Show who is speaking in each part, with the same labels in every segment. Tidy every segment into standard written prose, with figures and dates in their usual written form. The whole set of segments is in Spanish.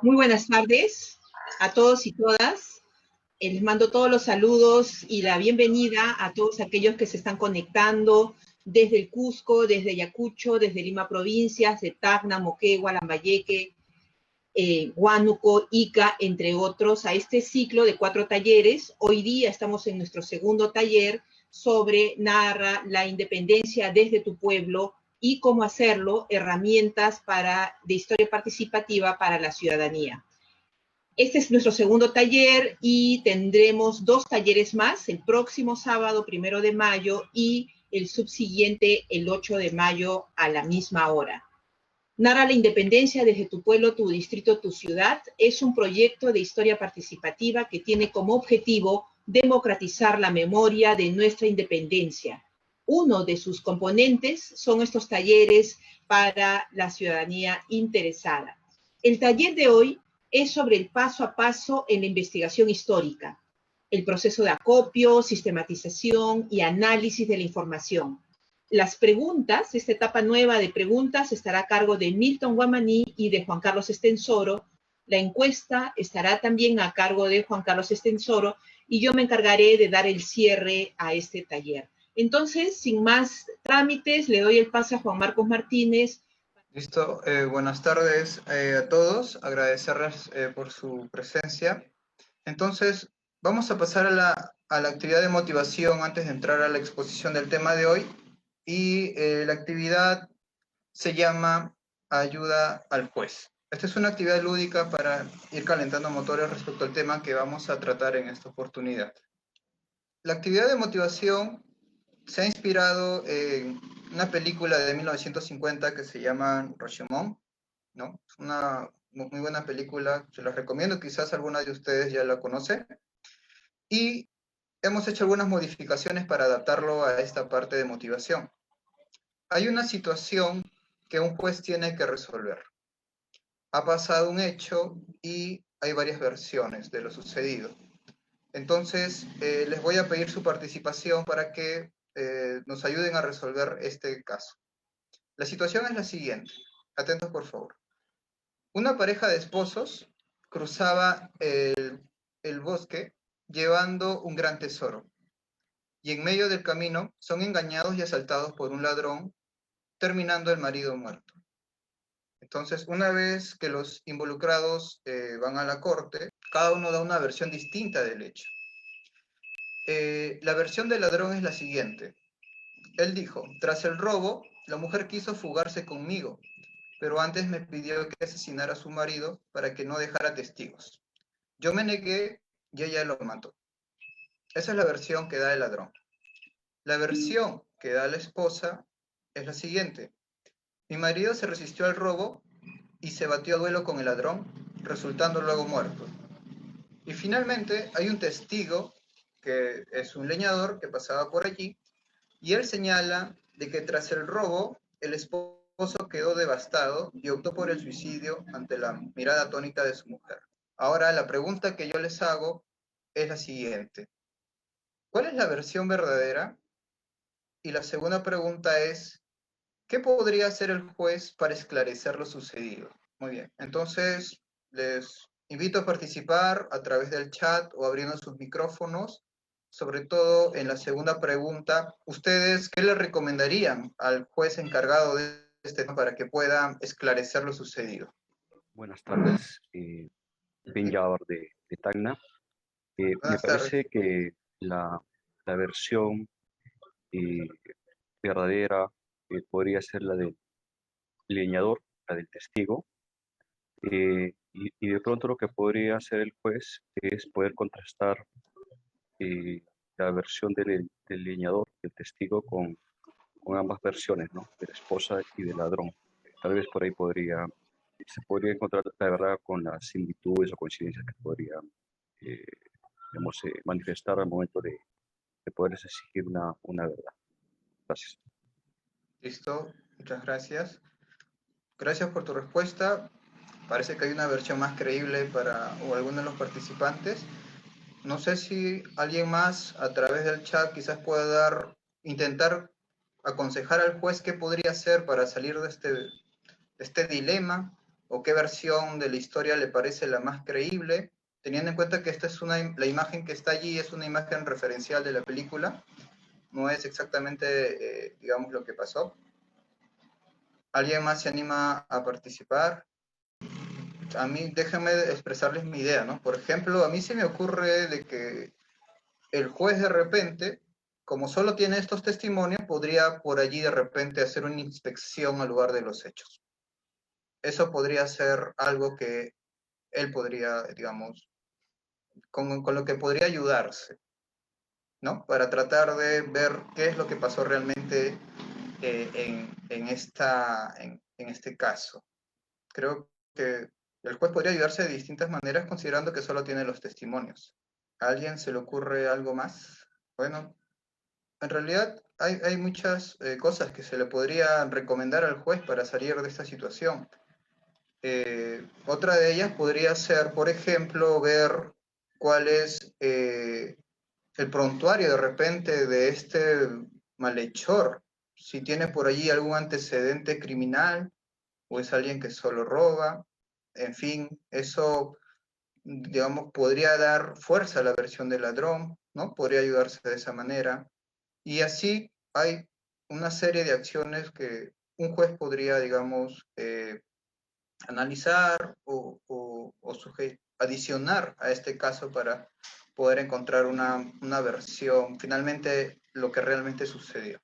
Speaker 1: Muy buenas tardes a todos y todas. Les mando todos los saludos y la bienvenida a todos aquellos que se están conectando desde el Cusco, desde Ayacucho, desde Lima provincias, de Tacna, Moquegua, Lambayeque, Huánuco, Ica, entre otros, a este ciclo de 4 talleres. Hoy día estamos en nuestro segundo taller sobre Narra la independencia desde tu pueblo y cómo hacerlo, herramientas de historia participativa para la ciudadanía. Este es nuestro segundo taller y tendremos 2 talleres más, el próximo sábado, 1 de mayo, y el subsiguiente, el 8 de mayo, a la misma hora. Narra la independencia desde tu pueblo, tu distrito, tu ciudad. Es un proyecto de historia participativa que tiene como objetivo democratizar la memoria de nuestra independencia. Uno de sus componentes son estos talleres para la ciudadanía interesada. El taller de hoy es sobre el paso a paso en la investigación histórica, el proceso de acopio, sistematización y análisis de la información. Las preguntas, esta etapa nueva de preguntas estará a cargo de Milton Guamaní y de Juan Carlos Estensoro. La encuesta estará también a cargo de Juan Carlos Estensoro y yo me encargaré de dar el cierre a este taller. Entonces, sin más trámites, le doy el pase a Juan Marcos Martínez.
Speaker 2: Listo, buenas tardes a todos, agradecerles por su presencia. Entonces, vamos a pasar a la actividad de motivación antes de entrar a la exposición del tema de hoy. Y la actividad se llama Ayuda al Juez. Esta es una actividad lúdica para ir calentando motores respecto al tema que vamos a tratar en esta oportunidad. La actividad de motivación se ha inspirado en una película de 1950 que se llama Rashomon, ¿no? Es una muy buena película, se la recomiendo, quizás alguna de ustedes ya la conoce. Y hemos hecho algunas modificaciones para adaptarlo a esta parte de motivación. Hay una situación que un juez tiene que resolver. Ha pasado un hecho y hay varias versiones de lo sucedido. Entonces, les voy a pedir su participación para que nos ayuden a resolver este caso. La situación es la siguiente. Atentos, por favor. Una pareja de esposos cruzaba el bosque llevando un gran tesoro. Y en medio del camino son engañados y asaltados por un ladrón, terminando el marido muerto. Entonces, una vez que los involucrados van a la corte, cada uno da una versión distinta del hecho. La versión del ladrón es la siguiente. Él dijo, tras el robo, la mujer quiso fugarse conmigo, pero antes me pidió que asesinara a su marido para que no dejara testigos. Yo me negué y ella lo mató. Esa es la versión que da el ladrón. La versión que da la esposa es la siguiente. Mi marido se resistió al robo y se batió a duelo con el ladrón, resultando luego muerto. Y finalmente hay un testigo, que es un leñador que pasaba por allí, y él señala de que tras el robo, el esposo quedó devastado y optó por el suicidio ante la mirada atónita de su mujer. Ahora, la pregunta que yo les hago es la siguiente. ¿Cuál es la versión verdadera? Y la segunda pregunta es, ¿qué podría hacer el juez para esclarecer lo sucedido? Muy bien, entonces les invito a participar a través del chat o abriendo sus micrófonos. Sobre todo en la segunda pregunta, ¿ustedes qué le recomendarían al juez encargado de este tema para que pueda esclarecer lo sucedido?
Speaker 3: Buenas tardes, Ben Yavar de Tacna. Me
Speaker 2: Buenas
Speaker 3: parece
Speaker 2: tardes.
Speaker 3: que la versión verdadera podría ser la del leñador, la del testigo, y de pronto lo que podría hacer el juez es poder contrastar la versión del leñador, del testigo, con ambas versiones, ¿no? De la esposa y del ladrón. Tal vez por ahí se podría encontrar la verdad con las similitudes o coincidencias que podría manifestar al momento de poderles exigir una verdad. Gracias.
Speaker 2: Listo, muchas gracias. Gracias por tu respuesta. Parece que hay una versión más creíble para alguno de los participantes. No sé si alguien más a través del chat quizás pueda intentar aconsejar al juez qué podría hacer para salir de este dilema o qué versión de la historia le parece la más creíble, teniendo en cuenta que esta es la imagen que está allí es una imagen referencial de la película, no es exactamente, digamos, lo que pasó. ¿Alguien más se anima a participar? A mí, déjenme expresarles mi idea, ¿no? Por ejemplo, a mí se me ocurre de que el juez de repente, como solo tiene estos testimonios, podría por allí de repente hacer una inspección al lugar de los hechos. Eso podría ser algo que él podría, digamos, con lo que podría ayudarse, ¿no? Para tratar de ver qué es lo que pasó realmente en este caso. Creo que el juez podría ayudarse de distintas maneras considerando que solo tiene los testimonios. ¿A alguien se le ocurre algo más? Bueno, en realidad hay muchas cosas que se le podría recomendar al juez para salir de esta situación. Otra de ellas podría ser, por ejemplo, ver cuál es el prontuario de repente de este malhechor, si tiene por allí algún antecedente criminal o es alguien que solo roba, en fin, eso, digamos, podría dar fuerza a la versión del ladrón, ¿no? Podría ayudarse de esa manera. Y así hay una serie de acciones que un juez podría, digamos, analizar o adicionar a este caso para poder encontrar una versión, finalmente, lo que realmente sucedió.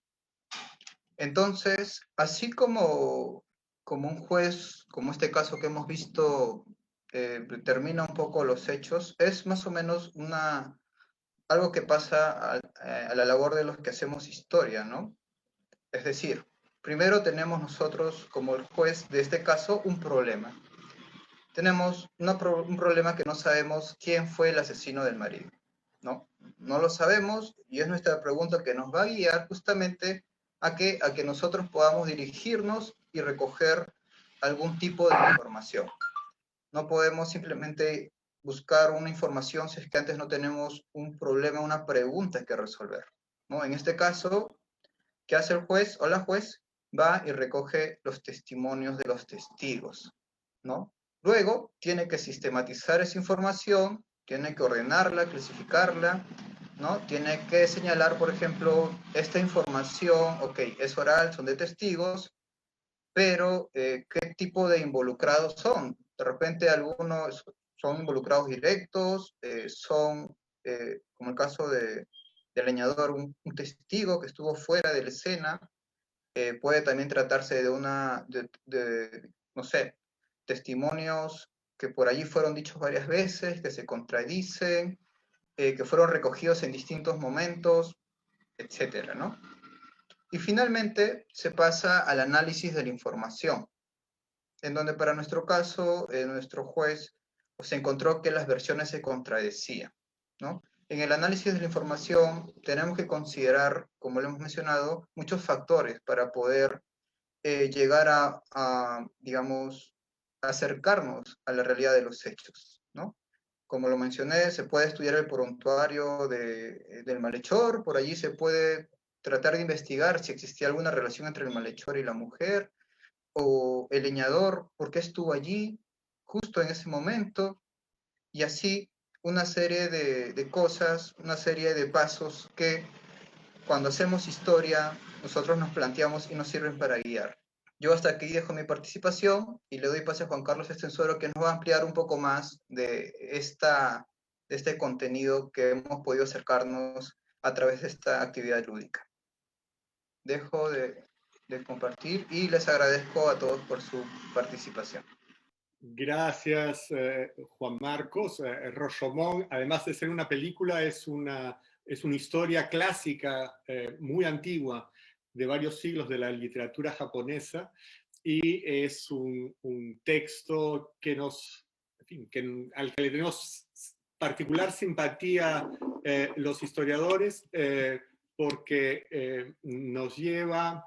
Speaker 2: Entonces, así como un juez, como este caso que hemos visto, determina un poco los hechos, es más o menos algo que pasa a la labor de los que hacemos historia, ¿no? Es decir, primero tenemos nosotros, como el juez de este caso, un problema. Tenemos un problema que no sabemos quién fue el asesino del marido, ¿no? No lo sabemos y es nuestra pregunta que nos va a guiar justamente a que nosotros podamos dirigirnos y recoger algún tipo de información. No podemos simplemente buscar una información si es que antes no tenemos un problema, una pregunta que resolver, ¿no? En este caso, ¿qué hace el juez o la juez? Va y recoge los testimonios de los testigos, ¿no? Luego, tiene que sistematizar esa información, tiene que ordenarla, clasificarla, ¿no? Tiene que señalar, por ejemplo, esta información, ok, es oral, son de testigos, pero ¿qué tipo de involucrados son? De repente algunos son involucrados directos, como el caso del leñador, un testigo que estuvo fuera de la escena, puede también tratarse de no sé, testimonios que por allí fueron dichos varias veces, que se contradicen, que fueron recogidos en distintos momentos, etcétera, ¿no? Y finalmente se pasa al análisis de la información, en donde para nuestro caso, nuestro juez pues, encontró que las versiones se contradecían, ¿no? En el análisis de la información tenemos que considerar, como lo hemos mencionado, muchos factores para poder llegar digamos, acercarnos a la realidad de los hechos, ¿no? Como lo mencioné, se puede estudiar el prontuario del malhechor, por allí se puede tratar de investigar si existía alguna relación entre el malhechor y la mujer, o el leñador, por qué estuvo allí justo en ese momento, y así una serie de cosas, una serie de pasos que cuando hacemos historia nosotros nos planteamos y nos sirven para guiar. Yo hasta aquí dejo mi participación y le doy pase a Juan Carlos Estensoro, que nos va a ampliar un poco más de este contenido que hemos podido acercarnos a través de esta actividad lúdica. Dejo de compartir y les agradezco a todos por su participación.
Speaker 4: Gracias, Juan Marcos. Rashomon, además de ser una película, es una historia clásica, muy antigua, de varios siglos de la literatura japonesa, y es un texto al que le tenemos particular simpatía los historiadores, porque nos lleva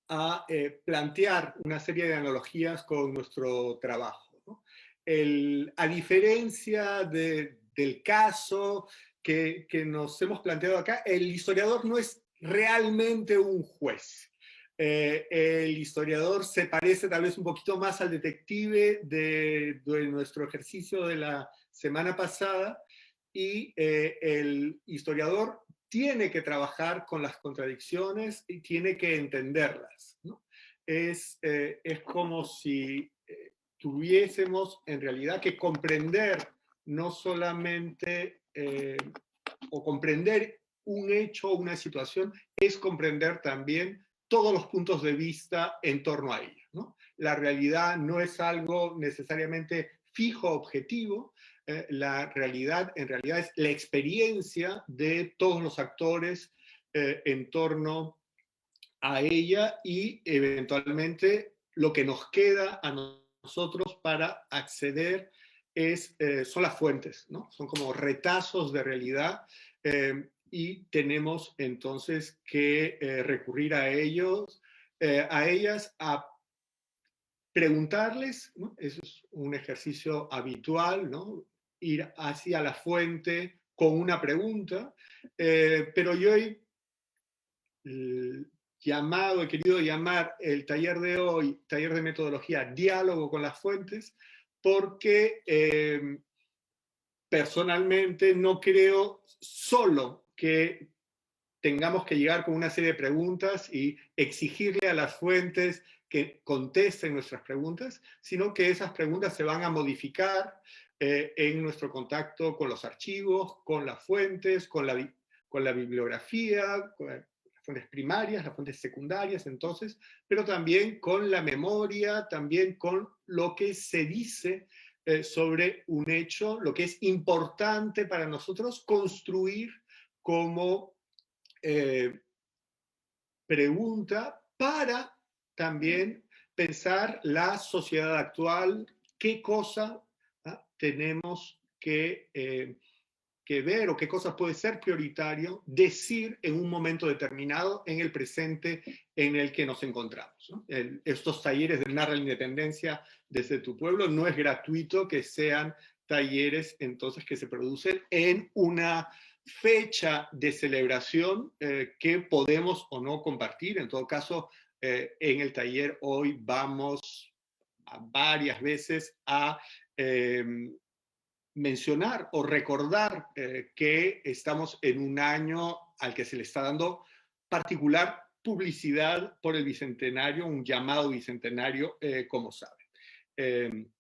Speaker 4: a plantear una serie de analogías con nuestro trabajo, ¿no? A diferencia del caso que nos hemos planteado acá, el historiador no es realmente un juez. El historiador se parece tal vez un poquito más al detective de nuestro ejercicio de la semana pasada, y el historiador tiene que trabajar con las contradicciones y tiene que entenderlas, ¿no? Es como si tuviésemos en realidad que comprender no solamente, o comprender un hecho o una situación, es comprender también todos los puntos de vista en torno a ella, ¿no? La realidad no es algo necesariamente fijo, objetivo. La realidad en realidad es la experiencia de todos los actores en torno a ella, y eventualmente lo que nos queda a nosotros para acceder son las fuentes, ¿no? Son como retazos de realidad, y tenemos entonces que recurrir a ellos, a ellas, a preguntarles, ¿no? Eso es un ejercicio habitual, ¿no? Ir hacia la fuente con una pregunta, pero yo he he querido llamar el taller de hoy, taller de metodología, diálogo con las fuentes, porque personalmente no creo solo que tengamos que llegar con una serie de preguntas y exigirle a las fuentes que contesten nuestras preguntas, sino que esas preguntas se van a modificar en nuestro contacto con los archivos, con las fuentes, con la bibliografía, con las fuentes primarias, las fuentes secundarias, entonces, pero también con la memoria, también con lo que se dice sobre un hecho, lo que es importante para nosotros construir como pregunta para también pensar la sociedad actual, qué cosa tenemos que ver, o qué cosas puede ser prioritario decir en un momento determinado, en el presente en el que nos encontramos, ¿no? Estos talleres de Narra la Independencia desde tu pueblo no es gratuito que sean talleres entonces que se producen en una fecha de celebración que podemos o no compartir. En todo caso, en el taller hoy vamos varias veces a mencionar o recordar que estamos en un año al que se le está dando particular publicidad por el Bicentenario, un llamado Bicentenario, como saben.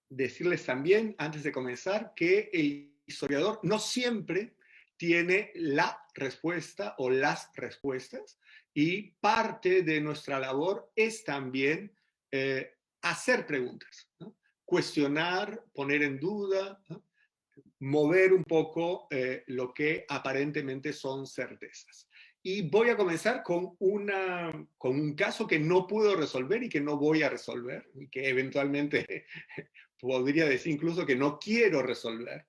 Speaker 4: Decirles también, antes de comenzar, que el historiador no siempre tiene la respuesta o las respuestas, y parte de nuestra labor es también hacer preguntas, ¿no? Cuestionar, poner en duda, ¿no? Mover un poco lo que aparentemente son certezas. Y voy a comenzar con un caso que no puedo resolver y que no voy a resolver, y que eventualmente podría decir incluso que no quiero resolver,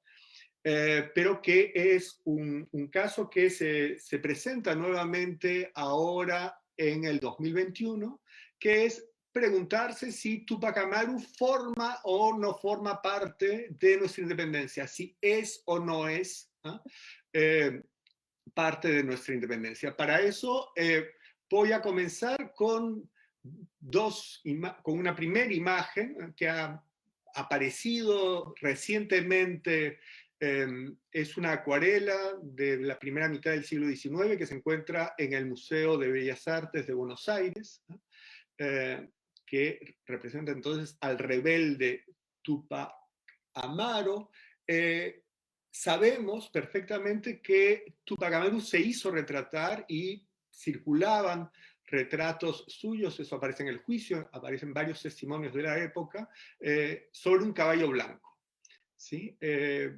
Speaker 4: pero que es un caso que se presenta nuevamente ahora en el 2021, que es preguntarse si Tupac Amaru forma o no forma parte de nuestra independencia, si es o no es parte de nuestra independencia. Para eso voy a comenzar con una primera imagen que ha aparecido recientemente. Es una acuarela de la primera mitad del siglo XIX que se encuentra en el Museo de Bellas Artes de Buenos Aires, que representa entonces al rebelde Tupac Amaru. Sabemos perfectamente que Tupac Amaru se hizo retratar y circulaban retratos suyos, eso aparece en el juicio, aparecen varios testimonios de la época, sobre un caballo blanco, ¿sí?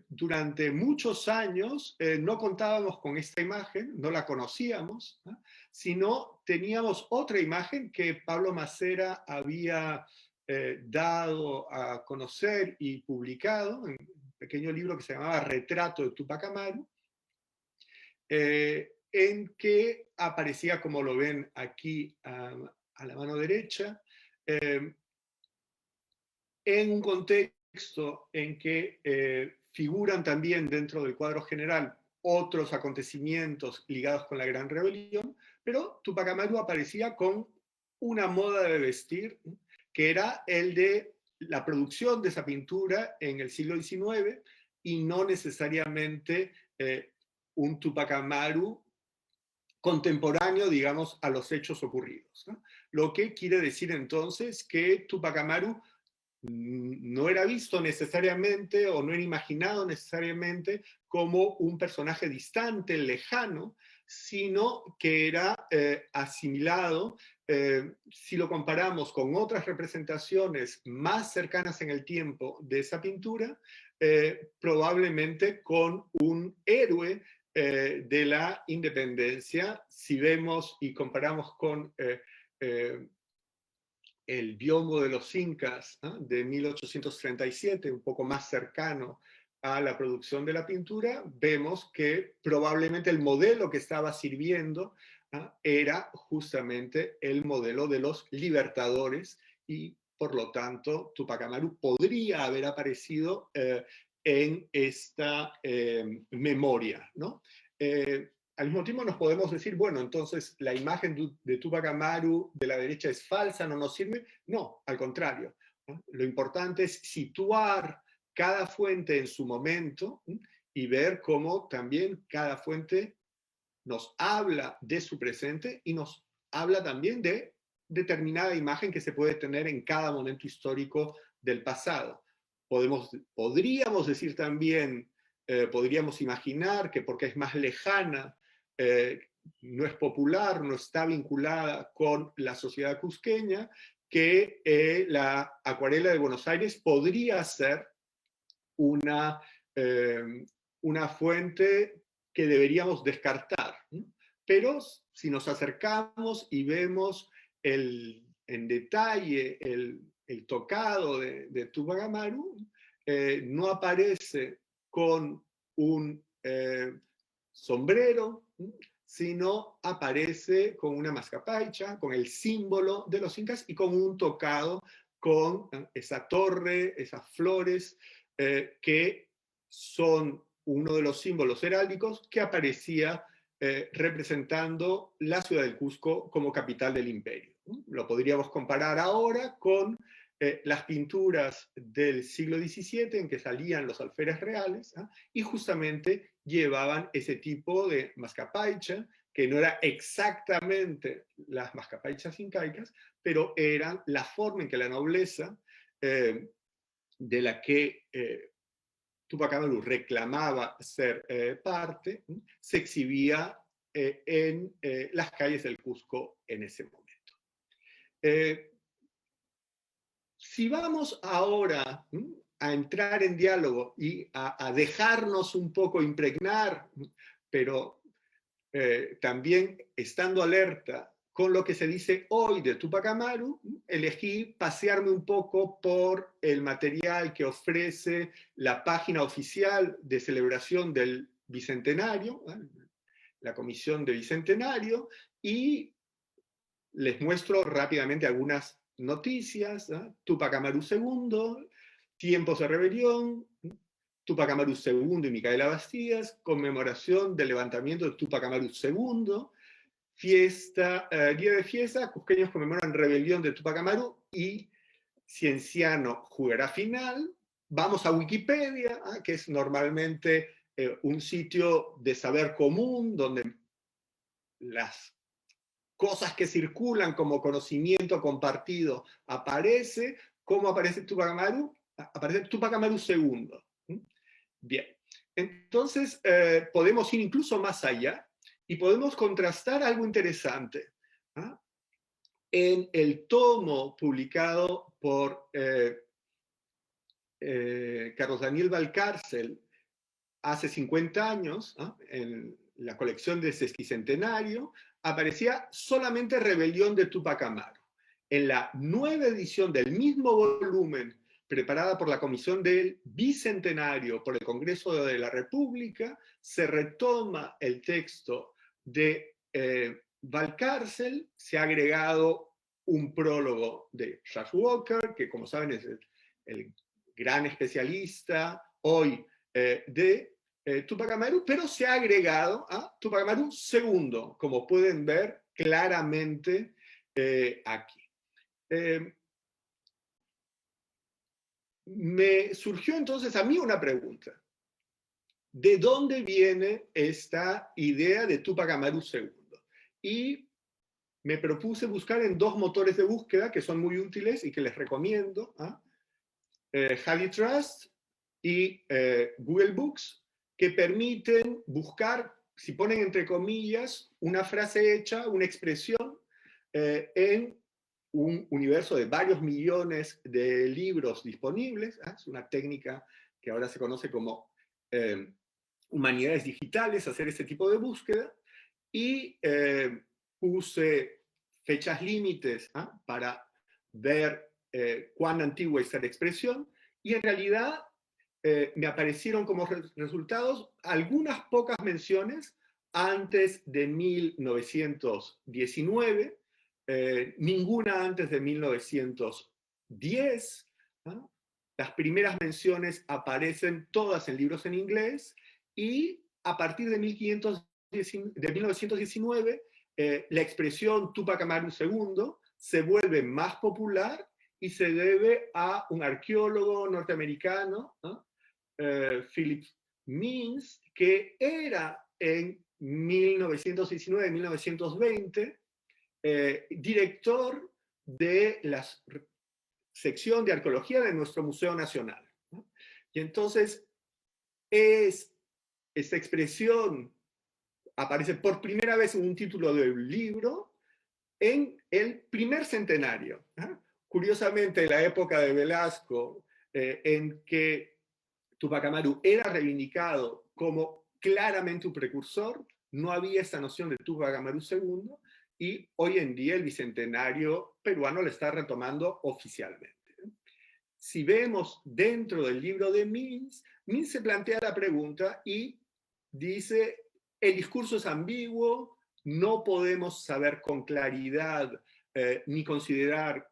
Speaker 4: Durante muchos años no contábamos con esta imagen, no la conocíamos, ¿no? Sino teníamos otra imagen que Pablo Macera había dado a conocer y publicado en un pequeño libro que se llamaba Retrato de Tupac Amaru, en que aparecía, como lo ven aquí a la mano derecha, en un contexto en que figuran también dentro del cuadro general otros acontecimientos ligados con la Gran Rebelión, pero Tupac Amaru aparecía con una moda de vestir que era el de la producción de esa pintura en el siglo XIX y no necesariamente un Tupac Amaru contemporáneo, digamos, a los hechos ocurridos, ¿no? Lo que quiere decir entonces que Tupac Amaru no era visto necesariamente o no era imaginado necesariamente como un personaje distante, lejano, sino que era asimilado, si lo comparamos con otras representaciones más cercanas en el tiempo de esa pintura, probablemente con un héroe de la independencia. Si vemos y comparamos con el biombo de los incas, ¿no?, de 1837, un poco más cercano a la producción de la pintura, vemos que probablemente el modelo que estaba sirviendo, ¿no?, era justamente el modelo de los libertadores y por lo tanto Tupac Amaru podría haber aparecido en esta memoria, ¿no? Al mismo tiempo nos podemos decir, bueno, entonces la imagen de Tupac Amaru de la derecha es falsa, no nos sirve. No, al contrario, ¿no? Lo importante es situar cada fuente en su momento, ¿no?, y ver cómo también cada fuente nos habla de su presente y nos habla también de determinada imagen que se puede tener en cada momento histórico del pasado. Podríamos decir también, podríamos imaginar que porque es más lejana, no es popular, no está vinculada con la sociedad cusqueña, que la acuarela de Buenos Aires podría ser una fuente que deberíamos descartar. Pero si nos acercamos y vemos en detalle el tocado de Tupac Amaru, no aparece con un sombrero, sino aparece con una mascapaicha, con el símbolo de los incas y con un tocado con esa torre, esas flores, que son uno de los símbolos heráldicos que aparecía representando la ciudad del Cusco como capital del imperio. Lo podríamos comparar ahora con las pinturas del siglo XVII en que salían los alférez reales, ¿eh?, y justamente llevaban ese tipo de mascapaicha, que no era exactamente las mascapaichas incaicas, pero eran la forma en que la nobleza, de la que Tupac Amaru reclamaba ser parte, se exhibía en las calles del Cusco en ese momento. Si vamos ahora a entrar en diálogo y a dejarnos un poco impregnar, pero también estando alerta con lo que se dice hoy de Tupac Amaru, elegí pasearme un poco por el material que ofrece la página oficial de celebración del Bicentenario, la Comisión de Bicentenario, y les muestro rápidamente algunas noticias. Tupac Amaru II, tiempos de rebelión, Tupac Amaru II y Micaela Bastidas, conmemoración del levantamiento de Tupac Amaru II, día de fiesta, cusqueños conmemoran rebelión de Tupac Amaru y Cienciano jugará final. Vamos a Wikipedia, que es normalmente un sitio de saber común, donde las cosas que circulan como conocimiento compartido aparece. ¿Cómo aparece Tupac Amaru? Aparece Tupac Amaru II. Bien, entonces podemos ir incluso más allá y podemos contrastar algo interesante. En el tomo publicado por Carlos Daniel Valcárcel hace 50 años, en la colección de Sesquicentenario, aparecía solamente Rebelión de Tupac Amaru. En la nueva edición del mismo volumen, preparada por la Comisión del Bicentenario por el Congreso de la República, se retoma el texto de Valcárcel, se ha agregado un prólogo de Charles Walker, que como saben es el gran especialista hoy de Tupac Amaru, pero se ha agregado a Tupac Amaru II, como pueden ver claramente aquí. Me surgió entonces a mí una pregunta. ¿De dónde viene esta idea de Tupac Amaru II? Y me propuse buscar en dos motores de búsqueda que son muy útiles y que les recomiendo, HaliTrust y Google Books, que permiten buscar, si ponen entre comillas, una frase hecha, una expresión, en un universo de varios millones de libros disponibles. Es una técnica que ahora se conoce como humanidades digitales, hacer ese tipo de búsqueda, y puse fechas límites para ver cuán antigua es esta expresión, y en realidad me aparecieron como resultados algunas pocas menciones antes de 1919, ninguna antes de 1910. Las primeras menciones aparecen todas en libros en inglés, y a partir de 1919, la expresión Tupac Amaru II se vuelve más popular y se debe a un arqueólogo norteamericano, Philip Means, que era en 1919-1920 director de la sección de arqueología de nuestro Museo Nacional. Y entonces esta expresión aparece por primera vez en un título de un libro en el primer centenario. Curiosamente, en la época de Velasco, en que Tupac Amaru era reivindicado como claramente un precursor, no había esta noción de Tupac Amaru II, y hoy en día el bicentenario peruano lo está retomando oficialmente. Si vemos dentro del libro de Means se plantea la pregunta y dice: el discurso es ambiguo, no podemos saber con claridad ni considerar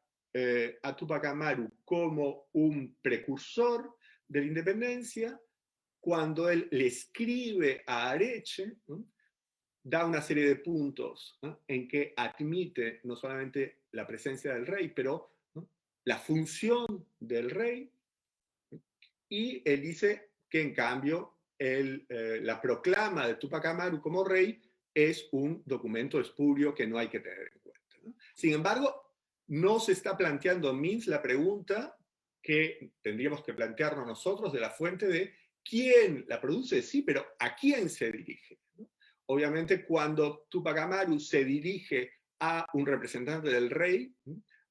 Speaker 4: a Tupac Amaru como un precursor de la independencia. Cuando él le escribe a Areche, da una serie de puntos en que admite no solamente la presencia del rey, pero la función del rey, y él dice que en cambio la proclama de Tupac Amaru como rey es un documento espurio que no hay que tener en cuenta. Sin embargo, no se está planteando Means la pregunta que tendríamos que plantearnos nosotros de la fuente de quién la produce, sí, pero ¿a quién se dirige? Obviamente, cuando Tupac Amaru se dirige a un representante del rey,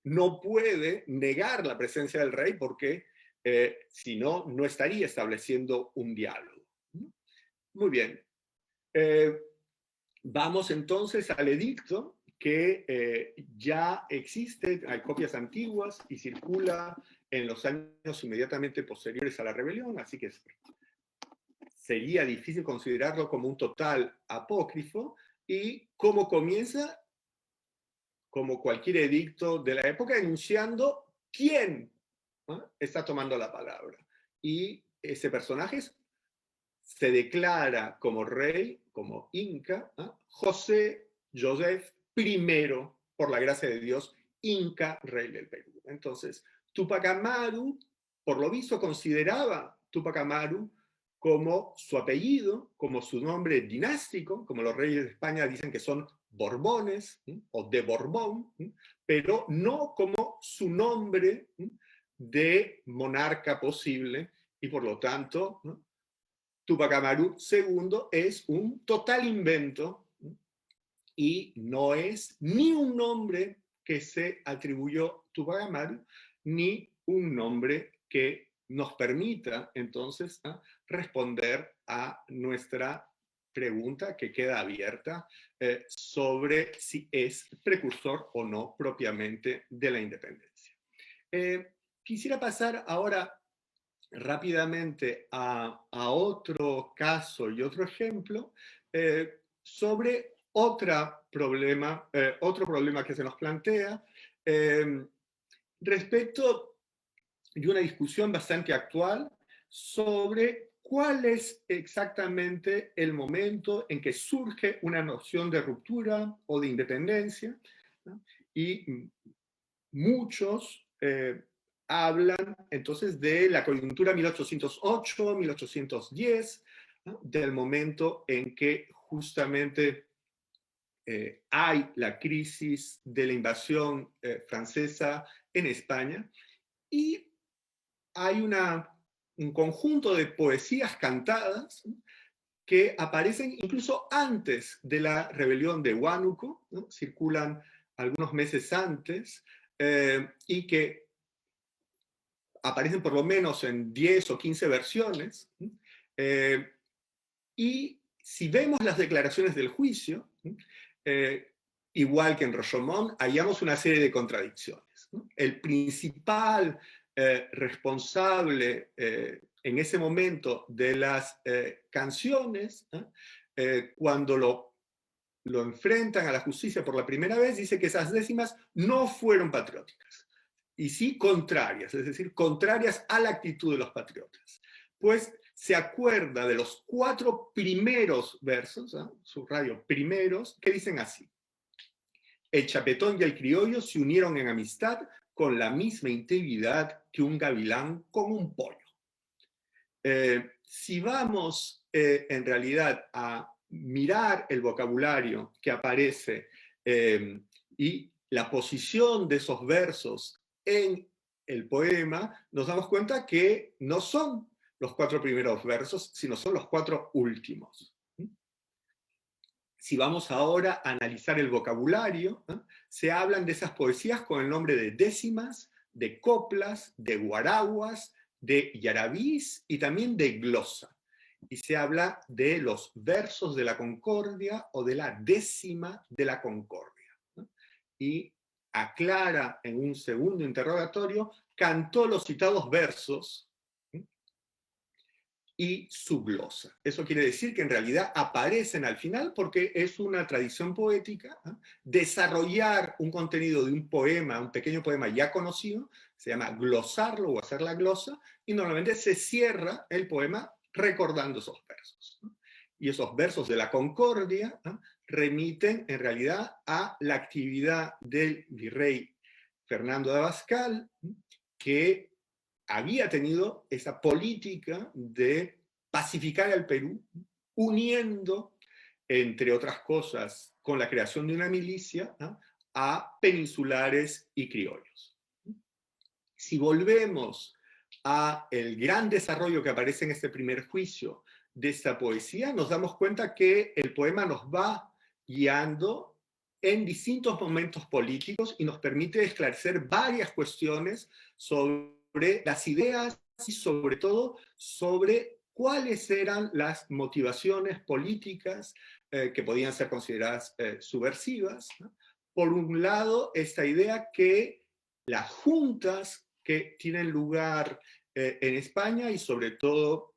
Speaker 4: no puede negar la presencia del rey, porque si no, no estaría estableciendo un diálogo. Muy bien. Vamos entonces al edicto, que ya existe, hay copias antiguas y circula en los años inmediatamente posteriores a la rebelión, así que sería difícil considerarlo como un total apócrifo. Y cómo comienza, como cualquier edicto de la época, enunciando quién está tomando la palabra. Y ese personaje se declara como rey, como Inca, José Joseph I, por la gracia de Dios, Inca, rey del Perú. Entonces, Tupac Amaru, por lo visto, consideraba Tupac Amaru como su apellido, como su nombre dinástico, como los reyes de España dicen que son Borbones o de Borbón, pero no como su nombre de monarca posible, y por lo tanto Tupac Amaru II es un total invento y no es ni un nombre que se atribuyó Tupac Amaru, ni un nombre que nos permita entonces responder a nuestra pregunta que queda abierta sobre si es precursor o no propiamente de la independencia. Quisiera pasar ahora rápidamente a otro caso y otro ejemplo sobre otro problema que se nos plantea respecto de una discusión bastante actual sobre ¿Cuál es exactamente el momento en que surge una noción de ruptura o de independencia? ¿No? Y muchos hablan entonces de la coyuntura 1808, 1810, ¿no? Del momento en que justamente hay la crisis de la invasión francesa en España, y hay un conjunto de poesías cantadas, ¿no? Que aparecen incluso antes de la rebelión de Huánuco, ¿no? Circulan algunos meses antes, y que aparecen por lo menos en 10 o 15 versiones, ¿no? Y si vemos las declaraciones del juicio, ¿no? Igual que en Rashomon, hallamos una serie de contradicciones, ¿no? El principal responsable en ese momento de las canciones, cuando lo enfrentan a la justicia por la primera vez, dice que esas décimas no fueron patrióticas, y sí contrarias, es decir, contrarias a la actitud de los patriotas. Pues se acuerda de los 4 primeros versos, subrayo primeros, que dicen así: el chapetón y el criollo se unieron en amistad con la misma integridad que un gavilán con un pollo. Si vamos en realidad a mirar el vocabulario que aparece y la posición de esos versos en el poema, nos damos cuenta que no son los 4 primeros versos, sino son los 4 últimos. Si vamos ahora a analizar el vocabulario, se hablan de esas poesías con el nombre de décimas, de coplas, de guaraguas, de yarabís y también de glosa. Y se habla de los versos de la concordia o de la décima de la concordia. Y aclara en un segundo interrogatorio, cantó los citados versos y su glosa. Eso quiere decir que en realidad aparecen al final porque es una tradición poética, desarrollar un contenido de un poema, un pequeño poema ya conocido, se llama glosarlo o hacer la glosa, y normalmente se cierra el poema recordando esos versos. Y esos versos de la concordia remiten en realidad a la actividad del virrey Fernando de Abascal, que había tenido esa política de pacificar al Perú, uniendo, entre otras cosas, con la creación de una milicia, a peninsulares y criollos. Si volvemos a el gran desarrollo que aparece en este primer juicio de esta poesía, nos damos cuenta que el poema nos va guiando en distintos momentos políticos y nos permite esclarecer varias cuestiones sobre las ideas y sobre todo sobre cuáles eran las motivaciones políticas que podían ser consideradas subversivas, ¿no? Por un lado, esta idea que las juntas que tienen lugar en España y sobre todo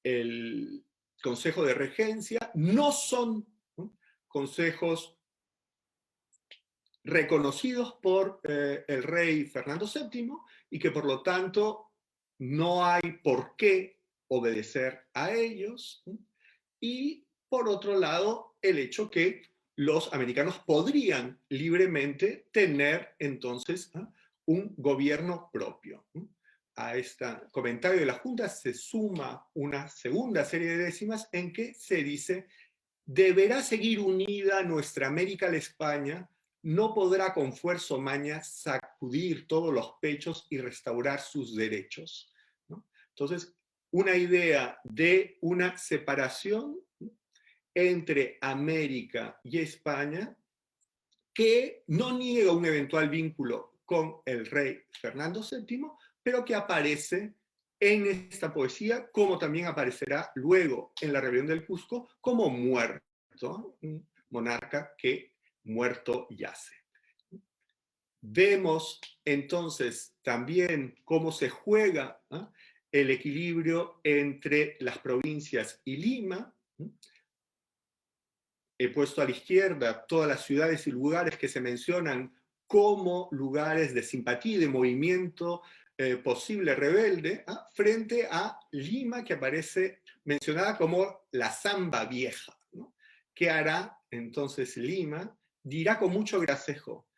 Speaker 4: el Consejo de Regencia no son, ¿no?, consejos reconocidos por el rey Fernando VII y que por lo tanto no hay por qué obedecer a ellos. Y por otro lado, el hecho que los americanos podrían libremente tener entonces un gobierno propio. A este comentario de la Junta se suma una segunda serie de décimas en que se dice: deberá seguir unida nuestra América a la España, no podrá con fuerza o maña sacudir todos los pechos y restaurar sus derechos, ¿no? Entonces, una idea de una separación entre América y España que no niega un eventual vínculo con el rey Fernando VII, pero que aparece en esta poesía, como también aparecerá luego en la rebelión del Cusco, como muerto, un monarca que muerto yace. Vemos entonces también cómo se juega el equilibrio entre las provincias y Lima. He puesto a la izquierda todas las ciudades y lugares que se mencionan como lugares de simpatía y de movimiento posible rebelde, frente a Lima, que aparece mencionada como la Zamba vieja, ¿no? ¿Qué hará entonces Lima? Dirá con mucho gracejo: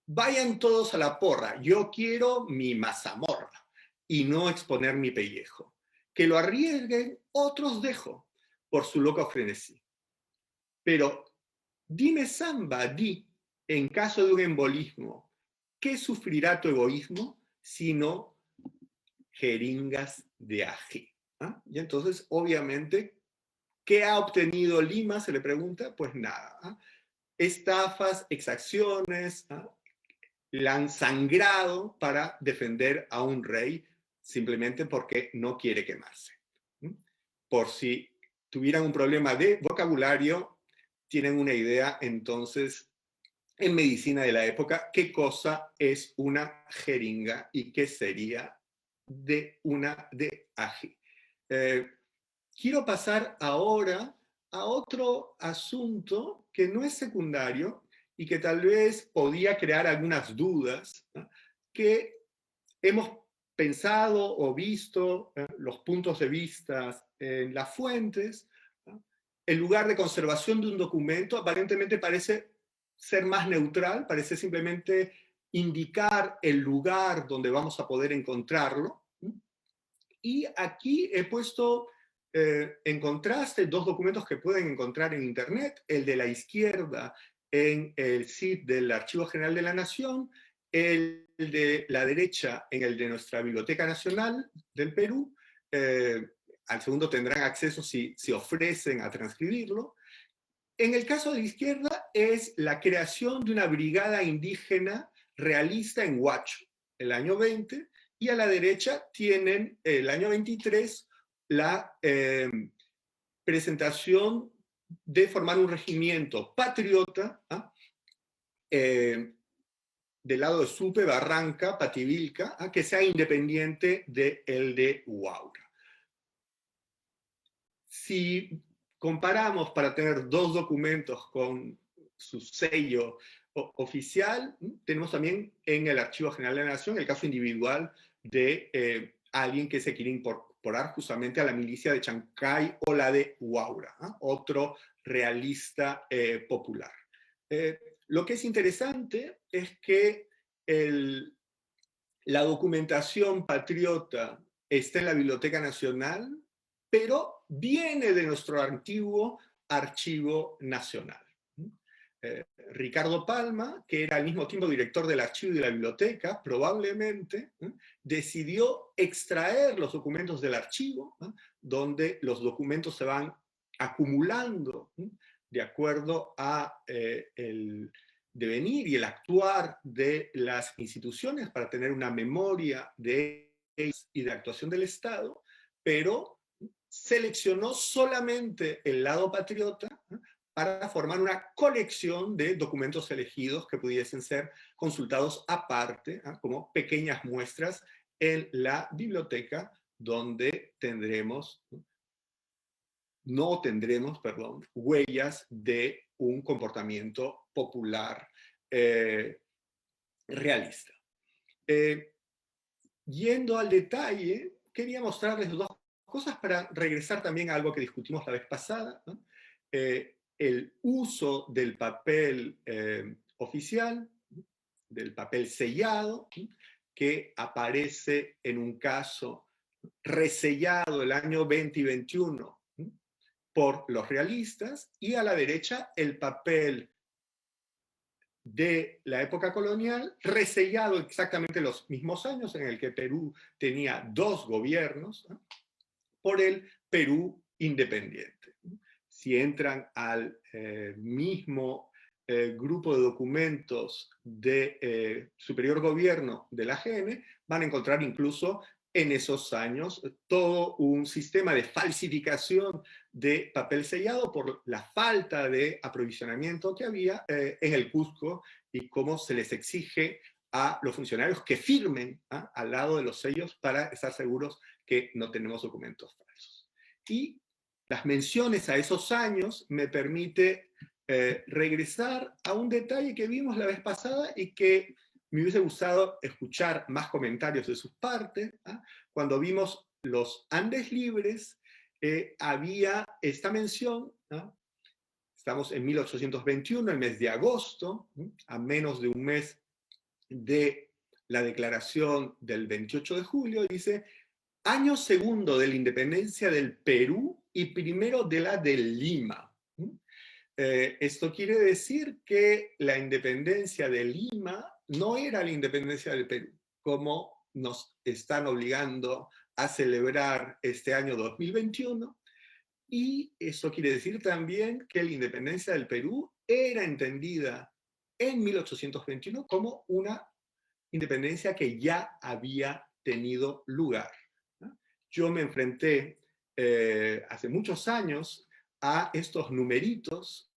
Speaker 4: vayan todos a la porra, yo quiero mi mazamorra y no exponer mi pellejo. Que lo arriesguen, otros dejo, por su loco frenesí. Pero dime, Zamba, di, en caso de un embolismo, ¿qué sufrirá tu egoísmo sino jeringas de ají? Y entonces, obviamente, ¿qué ha obtenido Lima? Se le pregunta. Pues nada. Estafas, exacciones, la han sangrado para defender a un rey simplemente porque no quiere quemarse. Por si tuvieran un problema de vocabulario, tienen una idea entonces en medicina de la época qué cosa es una jeringa y qué sería de una de ají. Quiero pasar ahora a otro asunto que no es secundario y que tal vez podía crear algunas dudas, ¿no? Que hemos pensado o visto los puntos de vista en las fuentes, ¿no? El lugar de conservación de un documento aparentemente parece ser más neutral, parece simplemente indicar el lugar donde vamos a poder encontrarlo. Y aquí he puesto en contraste dos documentos que pueden encontrar en Internet: el de la izquierda en el sitio del Archivo General de la Nación, el de la derecha en el de nuestra Biblioteca Nacional del Perú. Al segundo tendrán acceso si ofrecen a transcribirlo. En el caso de la izquierda es la creación de una brigada indígena realista en Huacho, el año 20, y a la derecha tienen el año 23 la presentación de formar un regimiento patriota del lado de Supe, Barranca, Pativilca, que sea independiente del de Huaura. Si comparamos para tener dos documentos con su sello oficial, tenemos también en el Archivo General de la Nación el caso individual de alguien que se quiere incorporar justamente a la milicia de Chancay o la de Huaura, otro realista popular. Lo que es interesante es que la documentación patriota está en la Biblioteca Nacional, pero viene de nuestro antiguo Archivo Nacional. Ricardo Palma, que era al mismo tiempo director del archivo y de la biblioteca, probablemente decidió extraer los documentos del archivo, donde los documentos se van acumulando de acuerdo a el devenir y el actuar de las instituciones para tener una memoria de ellas y de actuación del Estado, pero seleccionó solamente el lado patriota para formar una colección de documentos elegidos que pudiesen ser consultados aparte, como pequeñas muestras en la biblioteca, donde no tendremos, huellas de un comportamiento popular realista. Yendo al detalle, quería mostrarles dos cosas para regresar también a algo que discutimos la vez pasada, ¿no? El uso del papel oficial, del papel sellado, que aparece en un caso resellado el año 20 y 21 por los realistas, y a la derecha el papel de la época colonial, resellado exactamente los mismos años en el que Perú tenía dos gobiernos, ¿no? Por el Perú independiente. Si entran al mismo grupo de documentos de superior gobierno de la AGN, van a encontrar incluso en esos años todo un sistema de falsificación de papel sellado por la falta de aprovisionamiento que había en el Cusco, y cómo se les exige a los funcionarios que firmen al lado de los sellos para estar seguros que no tenemos documentos falsos. Y las menciones a esos años me permite regresar a un detalle que vimos la vez pasada y que me hubiese gustado escuchar más comentarios de sus partes. Cuando vimos los Andes libres, había esta mención, estamos en 1821, el mes de agosto, a menos de un mes de la declaración del 28 de julio, dice, año segundo de la independencia del Perú y primero de la de Lima. Esto quiere decir que la independencia de Lima no era la independencia del Perú, como nos están obligando a celebrar este año 2021, y eso quiere decir también que la independencia del Perú era entendida en 1821 como una independencia que ya había tenido lugar. Yo me enfrenté hace muchos años a estos numeritos,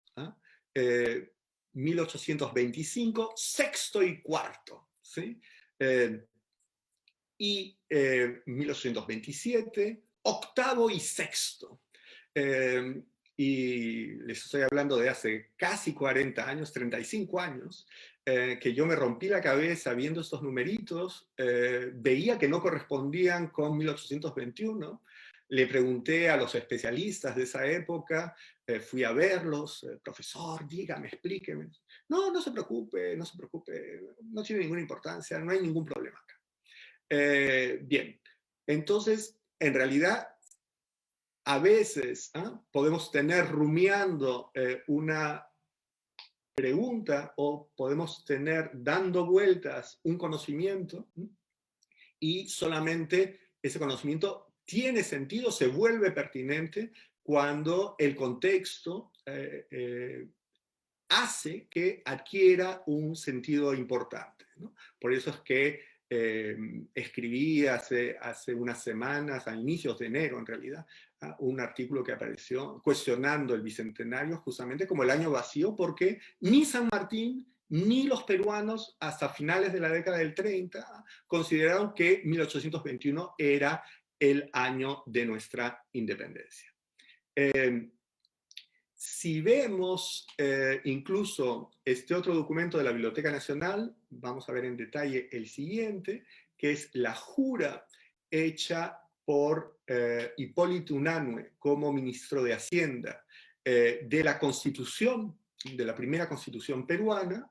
Speaker 4: 1825, sexto y cuarto, ¿sí? Y 1827, octavo y sexto. Y les estoy hablando de hace casi 40 años, 35 años, que yo me rompí la cabeza viendo estos numeritos, veía que no correspondían con 1821, le pregunté a los especialistas de esa época, fui a verlos, profesor, dígame, explíqueme. No, no se preocupe, no se preocupe, no tiene ninguna importancia, no hay ningún problema acá. Bien, entonces, en realidad, a veces podemos tener rumiando una pregunta o podemos tener dando vueltas un conocimiento y solamente ese conocimiento tiene sentido, se vuelve pertinente cuando el contexto hace que adquiera un sentido importante, ¿no? Por eso es que escribí hace unas semanas, a inicios de enero en realidad, un artículo que apareció cuestionando el Bicentenario justamente como el año vacío, porque ni San Martín ni los peruanos hasta finales de la década del 30 consideraron que 1821 era el año de nuestra independencia. Si vemos incluso este otro documento de la Biblioteca Nacional, vamos a ver en detalle el siguiente, que es la jura hecha por Hipólito Unanue como ministro de Hacienda de la Constitución, de la primera Constitución peruana.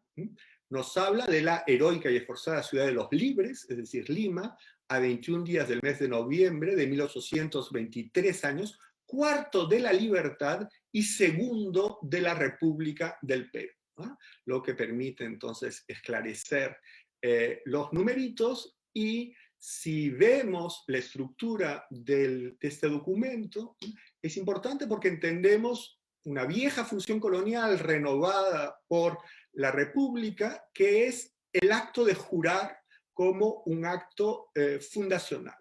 Speaker 4: Nos habla de la heroica y esforzada ciudad de los libres, es decir, Lima, a 21 días del mes de noviembre de 1823 años, cuarto de la libertad y segundo de la República del Perú, ¿no? Lo que permite entonces esclarecer los numeritos, y si vemos la estructura de este documento, es importante porque entendemos una vieja función colonial renovada por la República, que es el acto de jurar como un acto fundacional.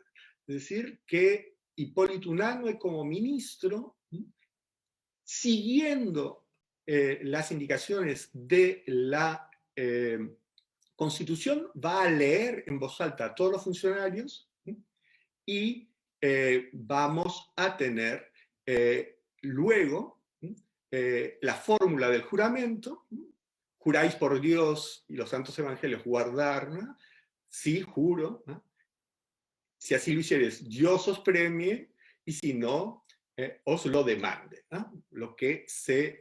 Speaker 4: Es decir, que Hipólito Unanue como ministro, siguiendo las indicaciones de la Constitución, va a leer en voz alta a todos los funcionarios y vamos a tener luego la fórmula del juramento. Juráis por Dios y los santos evangelios guardar, ¿no? Sí, juro, ¿no? Si así lo hicieres, Dios os premie, y si no, os lo demande, ¿no? Lo que se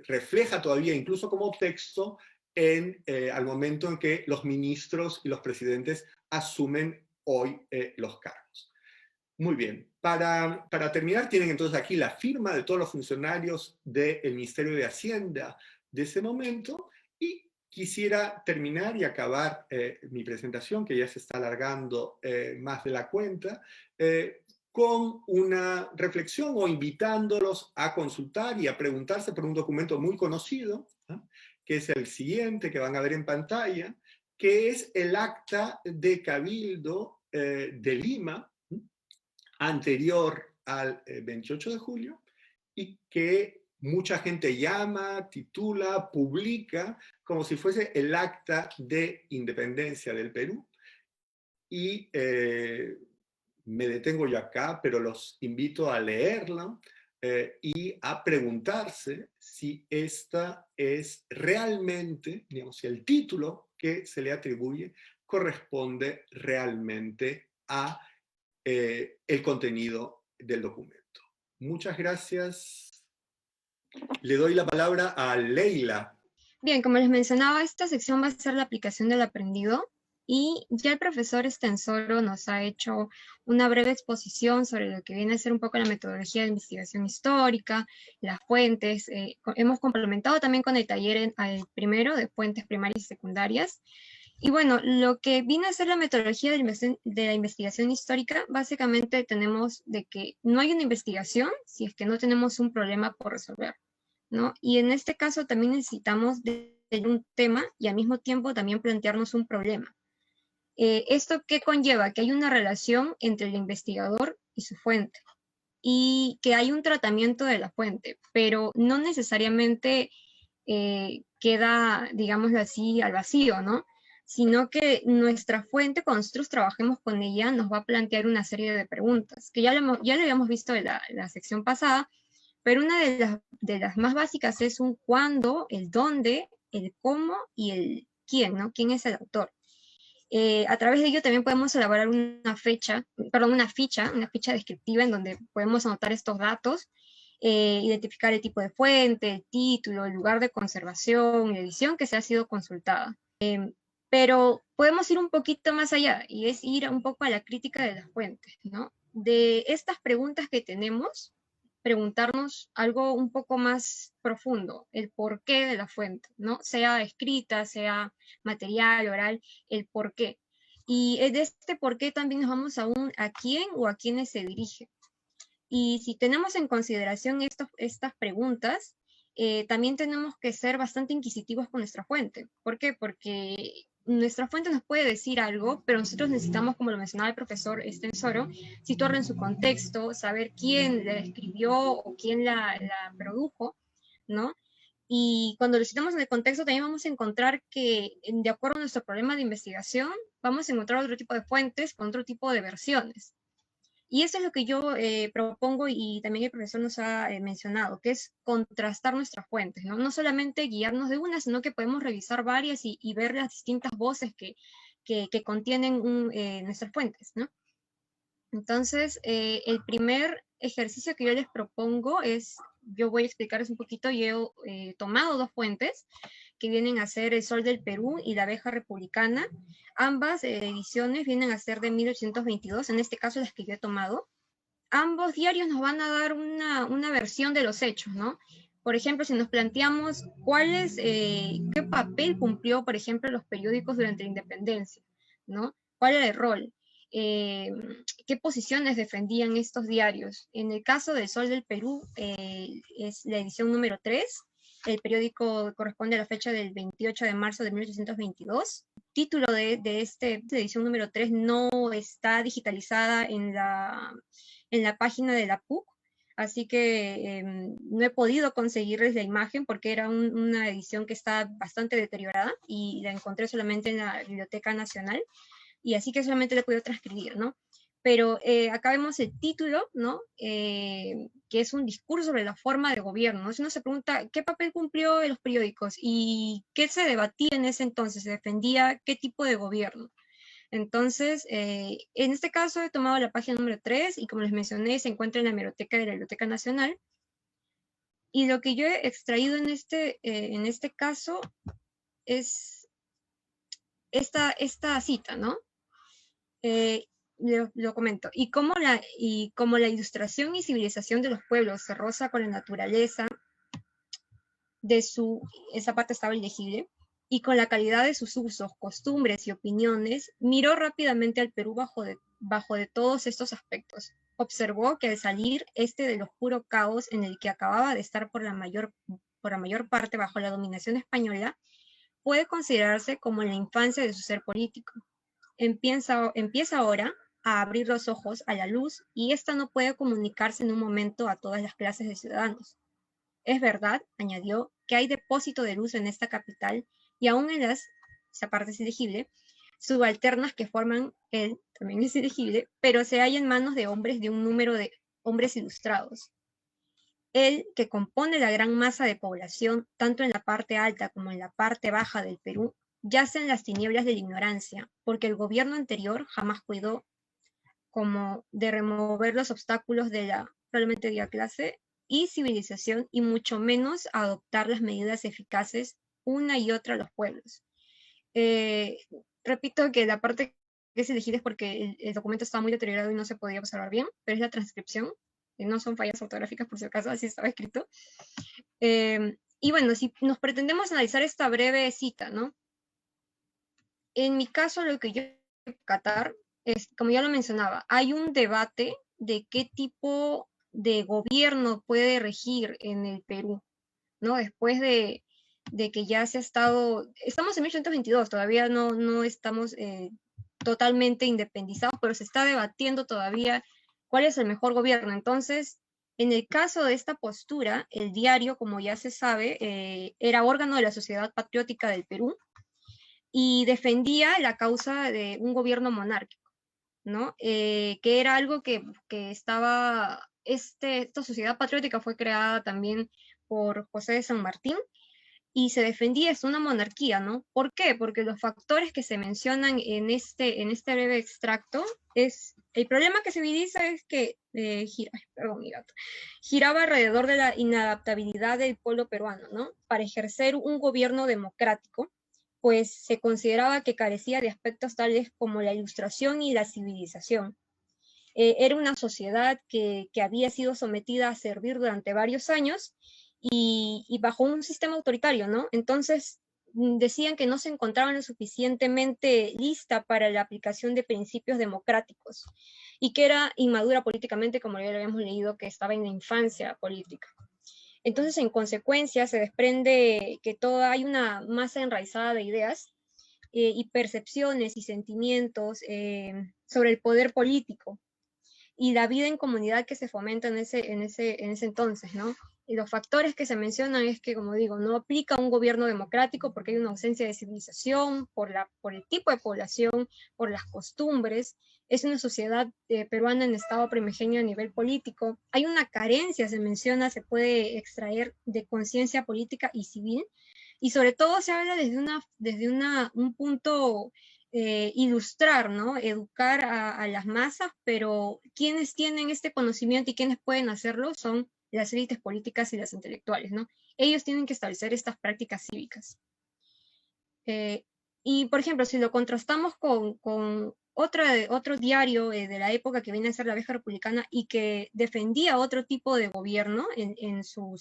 Speaker 4: refleja todavía, incluso como texto, al momento en que los ministros y los presidentes asumen hoy los cargos. Muy bien, para terminar, tienen entonces aquí la firma de todos los funcionarios del Ministerio de Hacienda de ese momento, y quisiera terminar y acabar mi presentación, que ya se está alargando más de la cuenta, con una reflexión o invitándolos a consultar y a preguntarse por un documento muy conocido, ¿no? Que es el siguiente, que van a ver en pantalla, que es el acta de Cabildo de Lima, anterior al 28 de julio, y que mucha gente llama, titula, publica, como si fuese el acta de independencia del Perú. Y me detengo yo acá, pero los invito a leerlo, y a preguntarse si esta es realmente, digamos, si el título que se le atribuye corresponde realmente a el contenido del documento. Muchas gracias. Le doy la palabra a Leila.
Speaker 5: Bien, como les mencionaba, esta sección va a ser la aplicación del aprendido y ya el profesor Estensoro nos ha hecho una breve exposición sobre lo que viene a ser un poco la metodología de investigación histórica, las fuentes. Hemos complementado también con el taller al primero de fuentes primarias y secundarias. Y bueno, lo que viene a ser la metodología de la investigación histórica, básicamente tenemos de que no hay una investigación si es que no tenemos un problema por resolver, ¿no? Y en este caso también necesitamos de un tema y al mismo tiempo también plantearnos un problema. ¿Esto qué conlleva? Que hay una relación entre el investigador y su fuente y que hay un tratamiento de la fuente, pero no necesariamente queda, digámoslo así, al vacío, ¿no? Sino que nuestra fuente, cuando nosotros trabajemos con ella, nos va a plantear una serie de preguntas, que ya lo habíamos visto en la sección pasada, pero una de las más básicas es un cuándo, el dónde, el cómo y el quién, ¿no? ¿Quién es el autor? A través de ello también podemos elaborar una ficha descriptiva en donde podemos anotar estos datos, identificar el tipo de fuente, el título, el lugar de conservación y edición que se ha sido consultada. Pero podemos ir un poquito más allá y es ir un poco a la crítica de las fuentes, ¿no? De estas preguntas que tenemos, preguntarnos algo un poco más profundo, el porqué de la fuente, ¿no? Sea escrita, sea material, oral, el porqué. Y de este porqué también nos vamos a quién o a quiénes se dirige. Y si tenemos en consideración estas preguntas, también tenemos que ser bastante inquisitivos con nuestra fuente. ¿Por qué? Porque nuestra fuente nos puede decir algo, pero nosotros necesitamos, como lo mencionaba el profesor Estensoro, situarlo en su contexto, saber quién la escribió o quién la produjo, ¿no? Y cuando lo citamos en el contexto, también vamos a encontrar que, de acuerdo a nuestro problema de investigación, vamos a encontrar otro tipo de fuentes con otro tipo de versiones. Y eso es lo que yo propongo y también el profesor nos ha mencionado, que es contrastar nuestras fuentes, ¿no? No solamente guiarnos de una, sino que podemos revisar varias y ver las distintas voces que contienen nuestras fuentes, ¿no? Entonces, el primer ejercicio que yo les propongo es, yo voy a explicarles un poquito, yo he tomado dos fuentes que vienen a ser El Sol del Perú y La Abeja Republicana. Ambas ediciones vienen a ser de 1822, en este caso las que yo he tomado. Ambos diarios nos van a dar una versión de los hechos, ¿no? Por ejemplo, si nos planteamos qué papel cumplió, por ejemplo, los periódicos durante la independencia, ¿no? ¿Cuál era el rol? ¿Qué posiciones defendían estos diarios? En el caso del Sol del Perú, es la edición número 3, el periódico corresponde a la fecha del 28 de marzo de 1822. El título de esta edición número 3 no está digitalizada en la página de la PUC, así que no he podido conseguirles la imagen porque era una edición que está bastante deteriorada y la encontré solamente en la Biblioteca Nacional, y así que solamente le he podido transcribir, ¿no? Pero acá vemos el título, ¿no? Que es un discurso sobre la forma de gobierno, ¿no? Si uno se pregunta, ¿qué papel cumplió en los periódicos? ¿Y qué se debatía en ese entonces? ¿Se defendía qué tipo de gobierno? Entonces, en este caso he tomado la página número 3 y como les mencioné, se encuentra en la hemeroteca de la Biblioteca Nacional. Y lo que yo he extraído en este caso es esta cita, ¿no? Lo comento. Y como la ilustración y civilización de los pueblos se roza con la naturaleza esa parte estaba ilegible, y con la calidad de sus usos, costumbres y opiniones, miró rápidamente al Perú bajo de todos estos aspectos. Observó que al salir del oscuro caos en el que acababa de estar por la mayor parte bajo la dominación española, puede considerarse como la infancia de su ser político. Empieza ahora a abrir los ojos a la luz y esta no puede comunicarse en un momento a todas las clases de ciudadanos. Es verdad, añadió, que hay depósito de luz en esta capital y aún en esa parte es elegible, subalternas que forman él, también es elegible, pero se halla en manos de hombres de un número de hombres ilustrados. el que compone la gran masa de población, tanto en la parte alta como en la parte baja del Perú, yace en las tinieblas de la ignorancia, porque el gobierno anterior jamás cuidó como de remover los obstáculos de la probablemente de la clase y civilización, y mucho menos adoptar las medidas eficaces una y otra a los pueblos. Repito que la parte que es elegida es porque el documento estaba muy deteriorado y no se podía observar bien, pero es la transcripción, no son fallas ortográficas por si acaso, así estaba escrito. Y bueno, si nos pretendemos analizar esta breve cita, ¿no? En mi caso, lo que yo quiero rescatar es, como ya lo mencionaba, hay un debate de qué tipo de gobierno puede regir en el Perú, ¿no? Después de que ya se ha estado, estamos en 1822, todavía no estamos totalmente independizados, pero se está debatiendo todavía cuál es el mejor gobierno. Entonces, en el caso de esta postura, el diario, como ya se sabe, era órgano de la Sociedad Patriótica del Perú y defendía la causa de un gobierno monárquico, ¿no? Que era algo que estaba, esta Sociedad Patriótica fue creada también por José de San Martín, y se defendía es una monarquía, ¿no? ¿Por qué? Porque los factores que se mencionan en este breve extracto es, el problema que se dice es que giraba alrededor de la inadaptabilidad del pueblo peruano, ¿no? Para ejercer un gobierno democrático, pues se consideraba que carecía de aspectos tales como la ilustración y la civilización. Era una sociedad que había sido sometida a servir durante varios años y bajo un sistema autoritario, ¿no? Entonces decían que no se encontraban lo suficientemente lista para la aplicación de principios democráticos y que era inmadura políticamente, como ya lo habíamos leído, que estaba en la infancia política. Entonces, en consecuencia, se desprende que hay una masa enraizada de ideas y percepciones y sentimientos sobre el poder político y la vida en comunidad que se fomenta en ese entonces, ¿no? Y los factores que se mencionan es que, como digo, no aplica un gobierno democrático porque hay una ausencia de civilización, por el tipo de población, por las costumbres. Es una sociedad peruana en estado primigenio a nivel político. Hay una carencia, se menciona, se puede extraer de conciencia política y civil. Y sobre todo se habla desde un punto ilustrar, ¿no? Educar a las masas, pero quienes tienen este conocimiento y quienes pueden hacerlo son las élites políticas y las intelectuales, ¿no? Ellos tienen que establecer estas prácticas cívicas. Y, por ejemplo, si lo contrastamos con otro diario de la época que viene a ser La Vieja Republicana y que defendía otro tipo de gobierno en su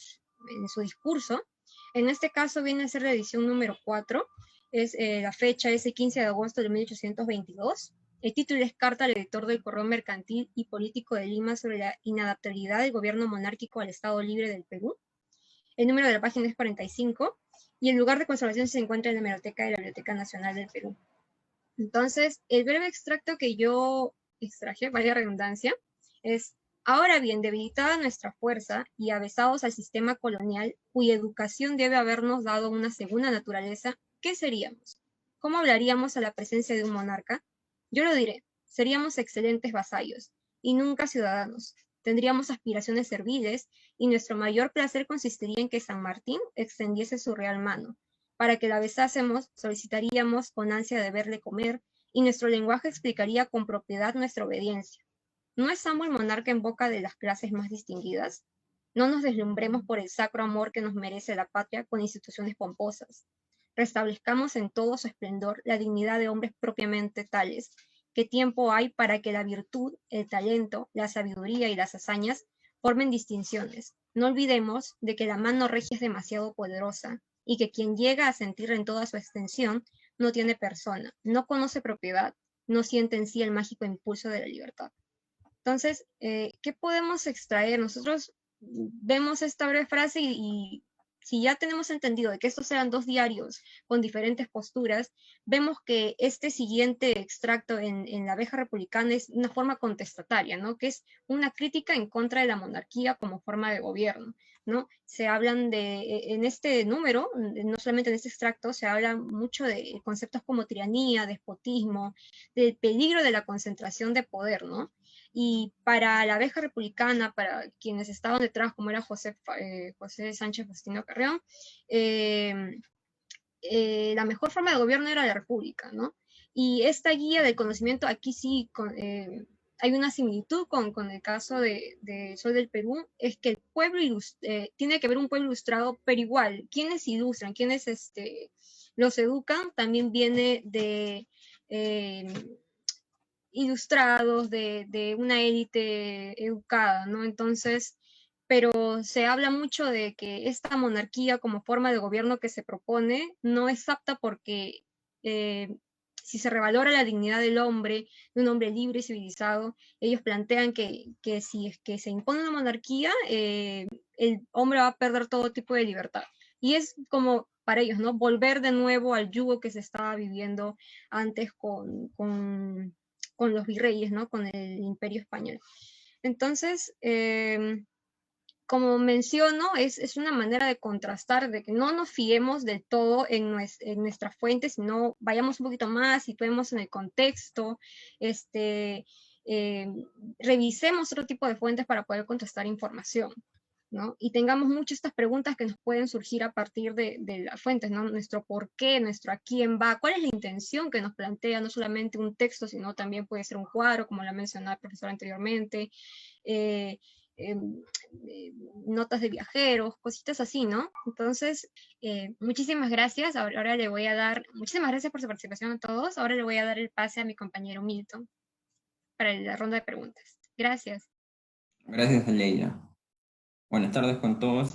Speaker 5: discurso, en este caso viene a ser la edición número 4, la fecha es el 15 de agosto de 1822. El título es Carta al editor del Correo Mercantil y Político de Lima sobre la inadaptabilidad del gobierno monárquico al Estado Libre del Perú. El número de la página es 45 y el lugar de conservación se encuentra en la Hemeroteca de la Biblioteca Nacional del Perú. Entonces, el breve extracto que yo extraje, vaya redundancia, es: ahora bien, debilitada nuestra fuerza y avesados al sistema colonial, cuya educación debe habernos dado una segunda naturaleza, ¿qué seríamos? ¿Cómo hablaríamos a la presencia de un monarca? Yo lo diré, seríamos excelentes vasallos, y nunca ciudadanos. Tendríamos aspiraciones serviles, y nuestro mayor placer consistiría en que San Martín extendiese su real mano. Para que la besásemos, solicitaríamos con ansia de verle comer, y nuestro lenguaje explicaría con propiedad nuestra obediencia. ¿No es amo el monarca en boca de las clases más distinguidas? No nos deslumbremos por el sacro amor que nos merece la patria con instituciones pomposas. Restablezcamos en todo su esplendor la dignidad de hombres propiamente tales, que tiempo hay para que la virtud, el talento, la sabiduría y las hazañas formen distinciones. No olvidemos de que la mano regia es demasiado poderosa y que quien llega a sentirla en toda su extensión no tiene persona, no conoce propiedad, no siente en sí el mágico impulso de la libertad. Entonces, ¿qué podemos extraer? Nosotros vemos esta breve frase y si ya tenemos entendido de que estos eran dos diarios con diferentes posturas, vemos que este siguiente extracto en La Vieja Republicana es una forma contestataria, ¿no? Que es una crítica en contra de la monarquía como forma de gobierno, ¿no? Se hablan en este número, no solamente en este extracto, se habla mucho de conceptos como tiranía, despotismo, del peligro de la concentración de poder, ¿no? Y para la abeja republicana, para quienes estaban detrás, como era José Sánchez Faustino Carrión, la mejor forma de gobierno era la república, ¿no? Y esta guía del conocimiento, aquí sí hay una similitud con el caso de Sol del Perú, es que el pueblo tiene que haber un pueblo ilustrado, pero igual, quienes ilustran, quienes los educan, también viene de ilustrados, de una élite educada, ¿no? Entonces, pero se habla mucho de que esta monarquía como forma de gobierno que se propone no es apta porque si se revalora la dignidad del hombre, de un hombre libre y civilizado, ellos plantean que si es que se impone una monarquía, el hombre va a perder todo tipo de libertad. Y es como para ellos, ¿no? Volver de nuevo al yugo que se estaba viviendo antes con los virreyes, ¿no? Con el Imperio Español. Entonces, como menciono, es una manera de contrastar, de que no nos fiemos del todo en nuestra fuente, sino vayamos un poquito más, situemos en el contexto, revisemos otro tipo de fuentes para poder contrastar información, ¿no? Y tengamos muchas estas preguntas que nos pueden surgir a partir de las fuentes, ¿no? Nuestro por qué, nuestro a quién va, cuál es la intención que nos plantea, no solamente un texto, sino también puede ser un cuadro, como lo ha mencionado el profesor anteriormente, eh, eh, notas de viajeros, cositas así, ¿no? Entonces, muchísimas gracias. Ahora le voy a dar, muchísimas gracias por su participación a todos. Ahora le voy a dar el pase a mi compañero Milton para la ronda de preguntas. Gracias.
Speaker 6: Gracias, Aleida. Buenas tardes con todos.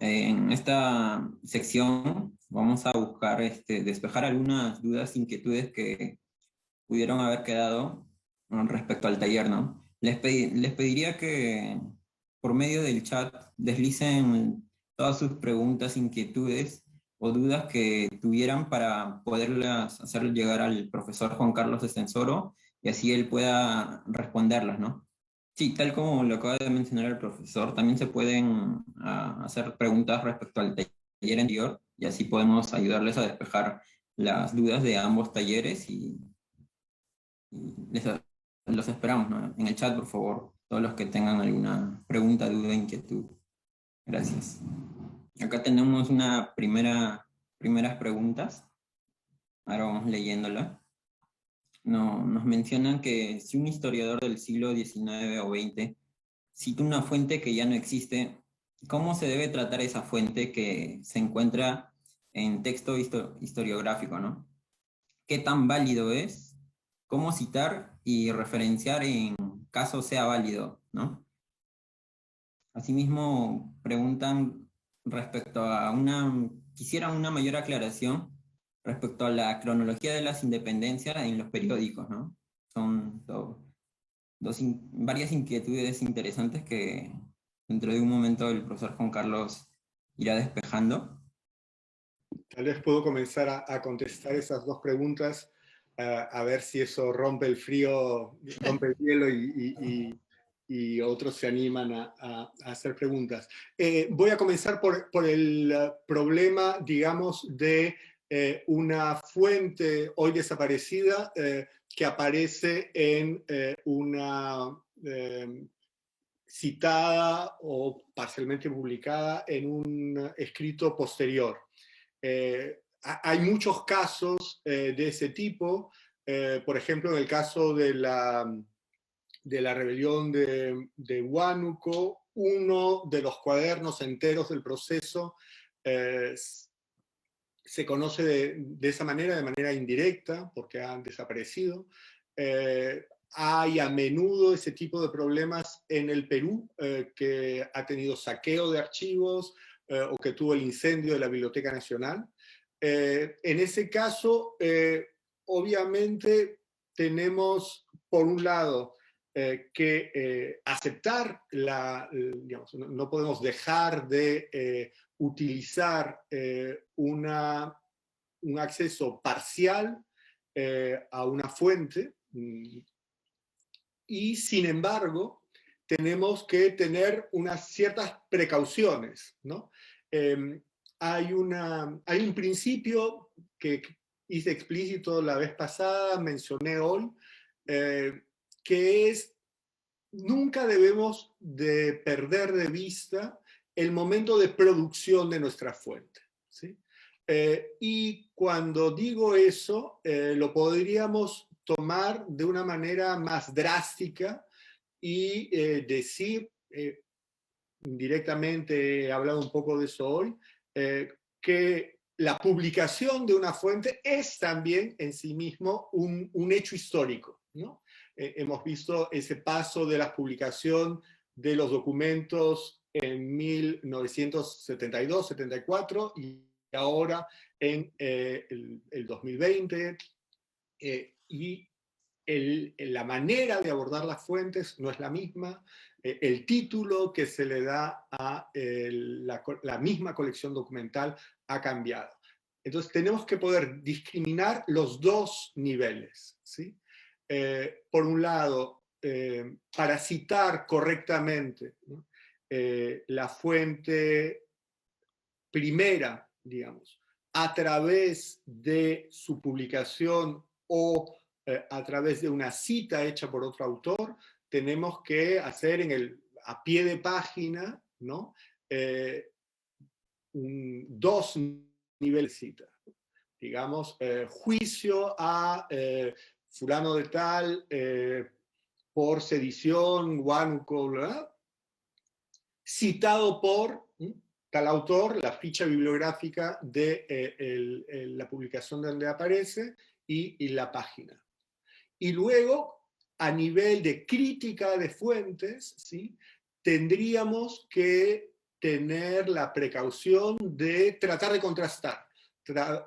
Speaker 6: En esta sección vamos a buscar despejar algunas dudas, inquietudes que pudieron haber quedado respecto al taller, ¿no? Les pediría que por medio del chat deslicen todas sus preguntas, inquietudes o dudas que tuvieran para poderlas hacer llegar al profesor Juan Carlos Estensoro y así él pueda responderlas, ¿no? Sí, tal como lo acaba de mencionar el profesor, también se pueden hacer preguntas respecto al taller anterior y así podemos ayudarles a despejar las dudas de ambos talleres y los esperamos, ¿no? En el chat, por favor, todos los que tengan alguna pregunta, duda, inquietud. Gracias. Acá tenemos primeras preguntas. Ahora vamos leyéndola. Nos mencionan que si un historiador del siglo XIX o XX cita una fuente que ya no existe, ¿cómo se debe tratar esa fuente que se encuentra en texto historiográfico, ¿no? ¿Qué tan válido es? ¿Cómo citar y referenciar en caso sea válido, ¿no? Asimismo, preguntan respecto a quisieran una mayor aclaración respecto a la cronología de las independencias en los periódicos, ¿no? Son varias inquietudes interesantes que dentro de un momento el profesor Juan Carlos irá despejando.
Speaker 4: Tal vez puedo comenzar a contestar esas dos preguntas, a ver si eso rompe el frío, rompe el hielo y otros se animan a hacer preguntas. Voy a comenzar por el problema, digamos, de una fuente hoy desaparecida que aparece en una citada o parcialmente publicada en un escrito posterior. Hay muchos casos de ese tipo, por ejemplo, en el caso de la rebelión de Huánuco, uno de los cuadernos enteros del proceso se conoce de esa manera, de manera indirecta, porque han desaparecido. Hay a menudo ese tipo de problemas en el Perú, que ha tenido saqueo de archivos o que tuvo el incendio de la Biblioteca Nacional. En ese caso, obviamente, tenemos, por un lado, que aceptar digamos, no podemos dejar de utilizar un acceso parcial a una fuente, y sin embargo tenemos que tener unas ciertas precauciones, ¿no? Hay un principio que hice explícito la vez pasada, mencioné hoy, que es, nunca debemos de perder de vista el momento de producción de nuestra fuente, ¿sí? Y cuando digo eso, lo podríamos tomar de una manera más drástica y decir, indirectamente he hablado un poco de eso hoy, que la publicación de una fuente es también en sí mismo un hecho histórico, ¿no? Hemos visto ese paso de la publicación de los documentos en 1972, 74 y ahora en el 2020. Y la manera de abordar las fuentes no es la misma. El título que se le da a la misma colección documental ha cambiado. Entonces tenemos que poder discriminar los dos niveles, ¿sí? Por un lado, para citar correctamente, ¿no?, la fuente primera, digamos, a través de su publicación o a través de una cita hecha por otro autor, tenemos que hacer a pie de página, ¿no?, dos niveles de cita. Digamos, juicio a fulano de tal por sedición, guánuco, citado por tal autor, la ficha bibliográfica de la publicación donde aparece y la página. Y luego, a nivel de crítica de fuentes, ¿sí?, tendríamos que tener la precaución de tratar de contrastar,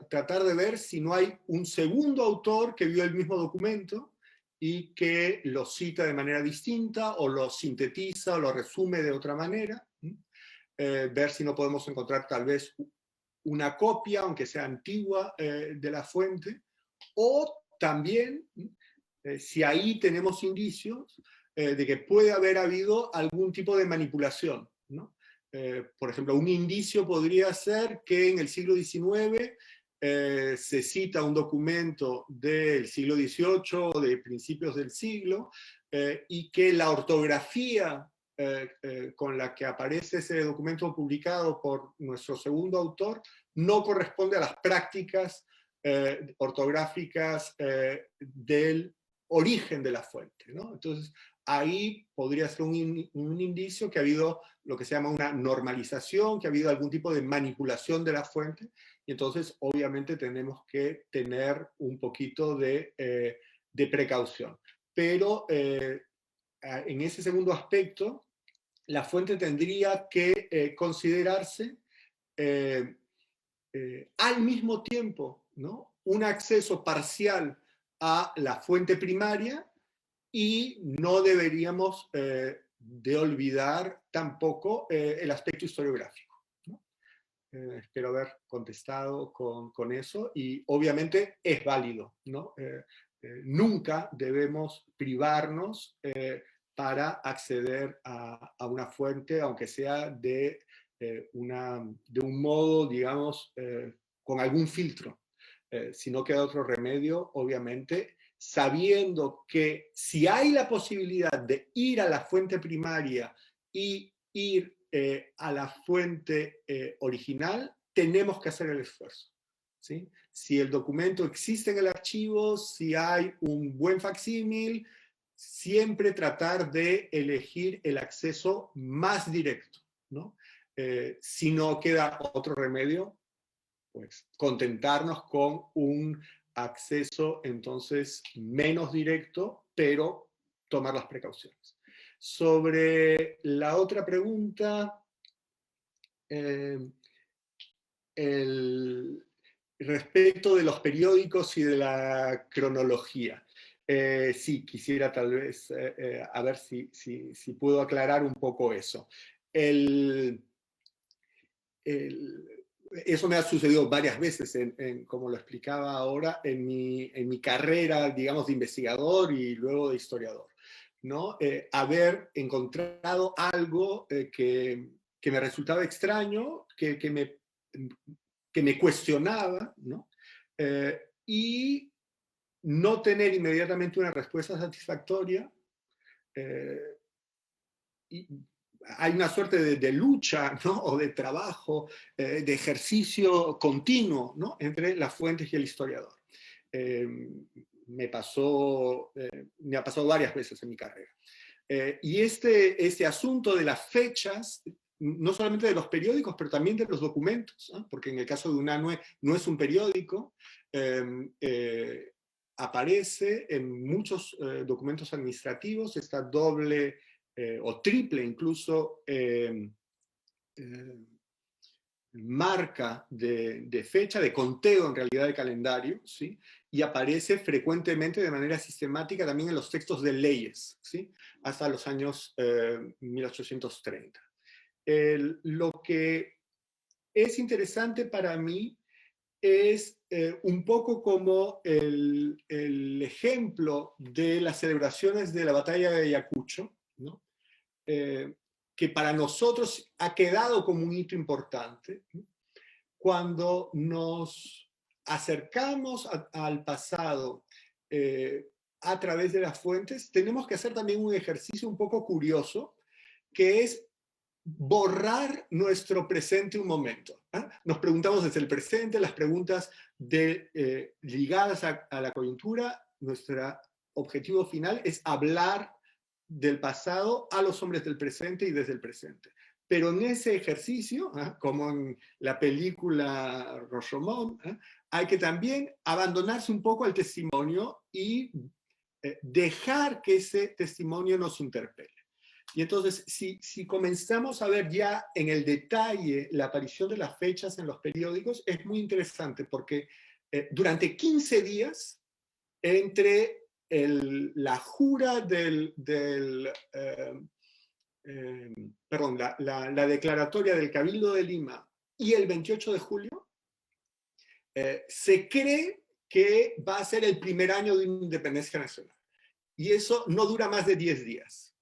Speaker 4: tratar de ver si no hay un segundo autor que vio el mismo documento y que lo cita de manera distinta o lo sintetiza o lo resume de otra manera. Ver si no podemos encontrar tal vez una copia, aunque sea antigua, de la fuente, o también si ahí tenemos indicios de que puede haber habido algún tipo de manipulación, ¿no? Por ejemplo, un indicio podría ser que en el siglo XIX se cita un documento del siglo XVIII o de principios del siglo y que la ortografía con la que aparece ese documento publicado por nuestro segundo autor no corresponde a las prácticas ortográficas del origen de la fuente, ¿no? Entonces, ahí podría ser un indicio que ha habido lo que se llama una normalización, que ha habido algún tipo de manipulación de la fuente, y entonces obviamente tenemos que tener un poquito de precaución. Pero en ese segundo aspecto, la fuente tendría que considerarse al mismo tiempo, ¿no?, un acceso parcial a la fuente primaria, y no deberíamos de olvidar tampoco el aspecto historiográfico, ¿no? Espero haber contestado con eso, y obviamente es válido, ¿no? Nunca debemos privarnos para acceder a una fuente, aunque sea de un modo, digamos, con algún filtro. Si no queda otro remedio, obviamente, sabiendo que si hay la posibilidad de ir a la fuente primaria y ir a la fuente original, tenemos que hacer el esfuerzo, ¿sí? Si el documento existe en el archivo, si hay un buen facsímil, siempre tratar de elegir el acceso más directo, ¿no? Si no queda otro remedio, pues contentarnos con un acceso entonces menos directo, pero tomar las precauciones. Sobre la otra pregunta, respecto de los periódicos y de la cronología. Sí, quisiera tal vez a ver si puedo aclarar un poco eso. Eso me ha sucedido varias veces, como lo explicaba ahora, en mi carrera, digamos, de investigador y luego de historiador, ¿no? Haber encontrado algo que me resultaba extraño, que me cuestionaba, ¿no? Y no tener inmediatamente una respuesta satisfactoria, y hay una suerte de lucha, ¿no? O de trabajo, de ejercicio continuo, ¿no? Entre las fuentes y el historiador. Me ha pasado varias veces en mi carrera. Y este asunto de las fechas, no solamente de los periódicos, pero también de los documentos, ¿no? Porque en el caso de UNANUE no es un periódico, aparece en muchos documentos administrativos esta doble o triple incluso marca de fecha, de conteo en realidad de calendario, ¿sí? Y aparece frecuentemente de manera sistemática también en los textos de leyes, ¿sí? Hasta los años 1830. Lo que es interesante para mí es un poco como el ejemplo de las celebraciones de la batalla de Ayacucho, ¿no? Que para nosotros ha quedado como un hito importante, ¿no? Cuando nos acercamos al pasado a través de las fuentes, tenemos que hacer también un ejercicio un poco curioso, que es borrar nuestro presente un momento. Nos preguntamos desde el presente, las preguntas ligadas a la coyuntura, nuestro objetivo final es hablar del pasado a los hombres del presente y desde el presente. Pero en ese ejercicio, como en la película Rashomon, hay que también abandonarse un poco al testimonio y dejar que ese testimonio nos interpele. Y entonces, si comenzamos a ver ya en el detalle la aparición de las fechas en los periódicos, es muy interesante porque durante 15 días, entre la jura la declaratoria del Cabildo de Lima y el 28 de julio, se cree que va a ser el primer año de independencia nacional. Y eso no dura más de 10 días.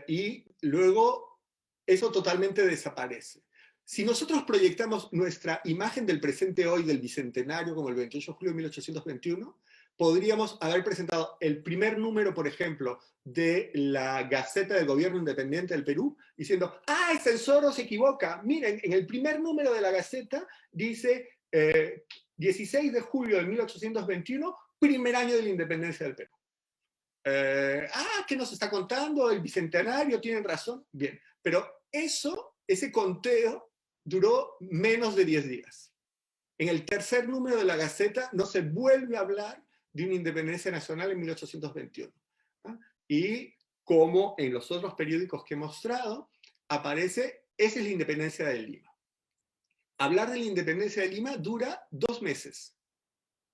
Speaker 4: Y luego eso totalmente desaparece. Si nosotros proyectamos nuestra imagen del presente hoy, del bicentenario, como el 28 de julio de 1821, podríamos haber presentado el primer número, por ejemplo, de la Gaceta del Gobierno Independiente del Perú, diciendo, el censor se equivoca. Miren, en el primer número de la Gaceta dice 16 de julio de 1821, primer año de la independencia del Perú. ¿Qué nos está contando? El bicentenario, tienen razón. Bien, pero ese conteo duró menos de 10 días. En el tercer número de la Gaceta no se vuelve a hablar de una independencia nacional en 1821. Y como en los otros periódicos que he mostrado, aparece, esa es la independencia de Lima. Hablar de la independencia de Lima dura 2 meses.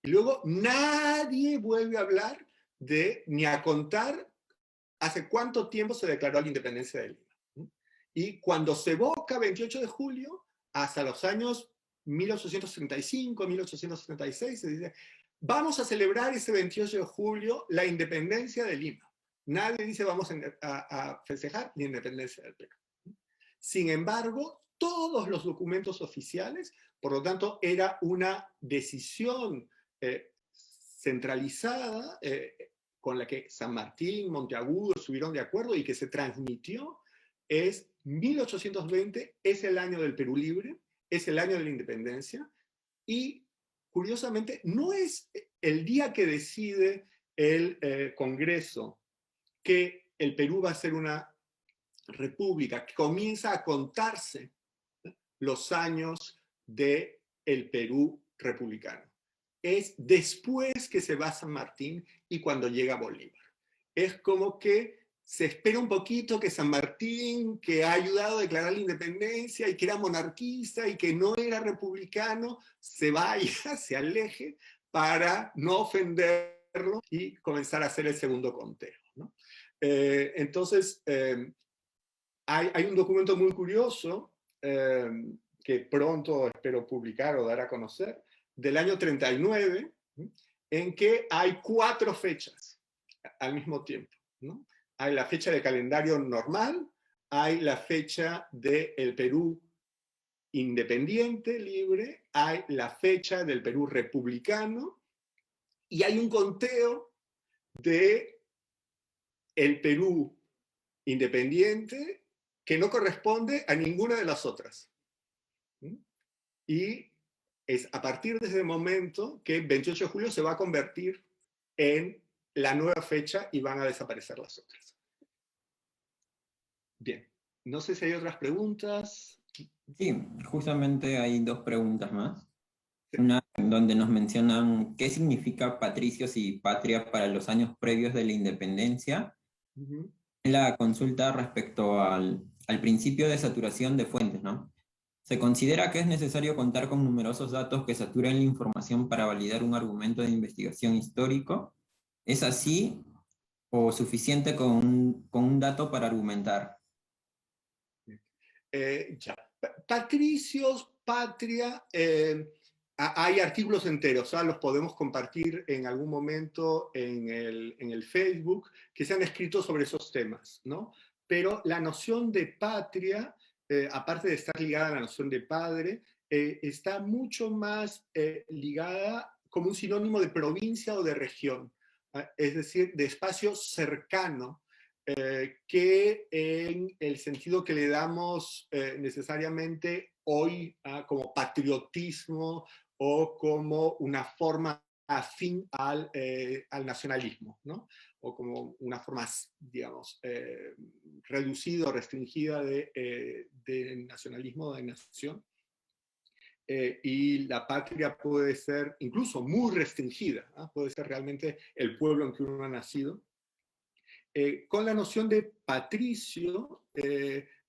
Speaker 4: Y luego nadie vuelve a hablar ni a contar hace cuánto tiempo se declaró la independencia de Lima. Y cuando se evoca 28 de julio, hasta los años 1835, 1876, se dice, vamos a celebrar ese 28 de julio la independencia de Lima. Nadie dice vamos a festejar la independencia del Perú. Sin embargo, todos los documentos oficiales, por lo tanto, era una decisión centralizada con la que San Martín, Monteagudo estuvieron de acuerdo y que se transmitió, es 1820, es el año del Perú libre, es el año de la independencia, y curiosamente no es el día que decide el Congreso que el Perú va a ser una república, que comienza a contarse los años del Perú republicano. Es después que se va San Martín y cuando llega Bolívar. Es como que se espera un poquito que San Martín, que ha ayudado a declarar la independencia y que era monarquista y que no era republicano, se vaya, se aleje para no ofenderlo y comenzar a hacer el segundo conteo, ¿no? Entonces, hay un documento muy curioso que pronto espero publicar o dar a conocer, del año 39, en que hay 4 fechas al mismo tiempo, ¿no? Hay la fecha de calendario normal, hay la fecha del Perú independiente, libre, hay la fecha del Perú republicano, y hay un conteo de el Perú independiente que no corresponde a ninguna de las otras. Y es a partir de ese momento que el 28 de julio se va a convertir en la nueva fecha y van a desaparecer las otras. Bien, no sé si hay otras preguntas.
Speaker 6: Sí, justamente hay dos preguntas más. Una donde nos mencionan qué significa patricios y patria para los años previos de la independencia. La consulta respecto al principio de saturación de fuentes, ¿no? Se considera que es necesario contar con numerosos datos que saturen la información para validar un argumento de investigación histórico. ¿Es así o suficiente con un dato para argumentar?
Speaker 4: Ya. Patricios, patria, hay artículos enteros, los podemos compartir en algún momento en el Facebook, que se han escrito sobre esos temas, ¿no? Pero la noción de patria, aparte de estar ligada a la noción de padre, está mucho más ligada como un sinónimo de provincia o de región, es decir, de espacio cercano, que en el sentido que le damos necesariamente hoy como patriotismo o como una forma afín al nacionalismo, ¿no? O como una forma, digamos, reducida o restringida de nacionalismo, de nación. Y la patria puede ser incluso muy restringida, ¿no? Puede ser realmente el pueblo en que uno ha nacido. Con la noción de patricio,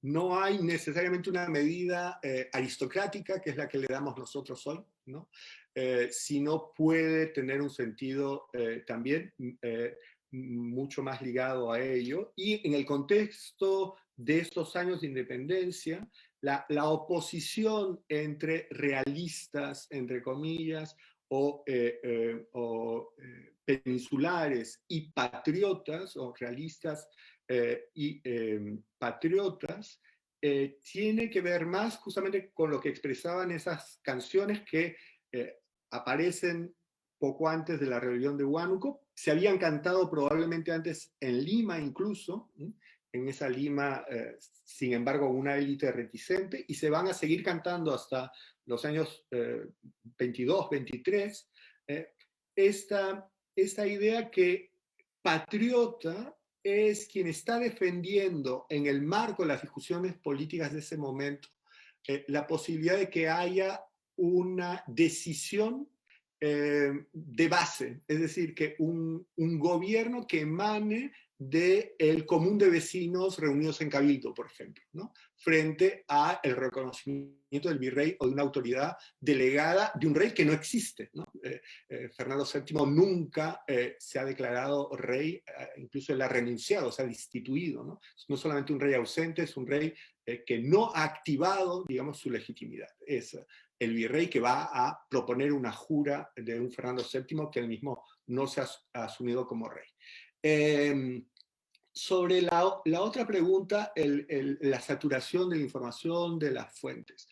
Speaker 4: no hay necesariamente una medida aristocrática, que es la que le damos nosotros hoy, ¿no? Sino puede tener un sentido también mucho más ligado a ello. Y en el contexto de estos años de independencia, la oposición entre realistas, entre comillas, o peninsulares y patriotas, o realistas y patriotas, tiene que ver más justamente con lo que expresaban esas canciones que aparecen poco antes de la rebelión de Huánuco. Se habían cantado probablemente antes en Lima incluso, en esa Lima, sin embargo, una élite reticente, y se van a seguir cantando hasta los años 22, 23, esta idea que patriota es quien está defendiendo en el marco de las discusiones políticas de ese momento la posibilidad de que haya una decisión de base, es decir, que un gobierno que emane del común de vecinos reunidos en Cabildo, por ejemplo, ¿no? Frente al reconocimiento del virrey o de una autoridad delegada de un rey que no existe, ¿no? Fernando VII nunca se ha declarado rey, incluso él ha renunciado, se ha destituido, ¿no? No solamente un rey ausente, es un rey que no ha activado, digamos, su legitimidad. Es el virrey que va a proponer una jura de un Fernando VII que él mismo no se ha asumido como rey. Sobre la otra pregunta, la saturación de la información de las fuentes.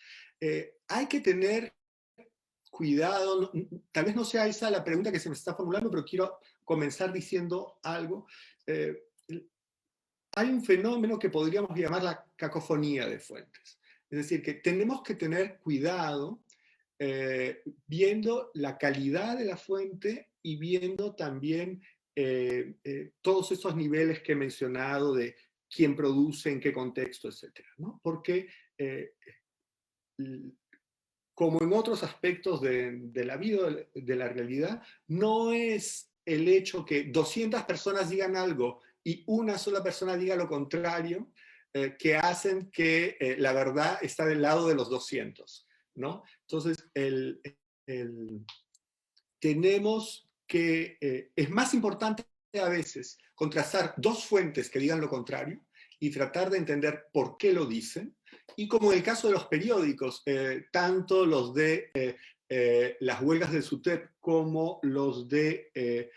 Speaker 4: Hay que tener cuidado, tal vez no sea esa la pregunta que se me está formulando, pero quiero comenzar diciendo algo. Hay un fenómeno que podríamos llamar la cacofonía de fuentes. Es decir, que tenemos que tener cuidado viendo la calidad de la fuente y viendo también todos estos niveles que he mencionado de quién produce, en qué contexto, etc., ¿no? Porque como en otros aspectos de la vida, de la realidad, no es el hecho que 200 personas digan algo y una sola persona diga lo contrario, que hacen que la verdad está del lado de los 200, ¿no? Entonces, tenemos que, es más importante a veces contrastar dos fuentes que digan lo contrario y tratar de entender por qué lo dicen. Y como en el caso de los periódicos, tanto los de las huelgas del SUTEP como los de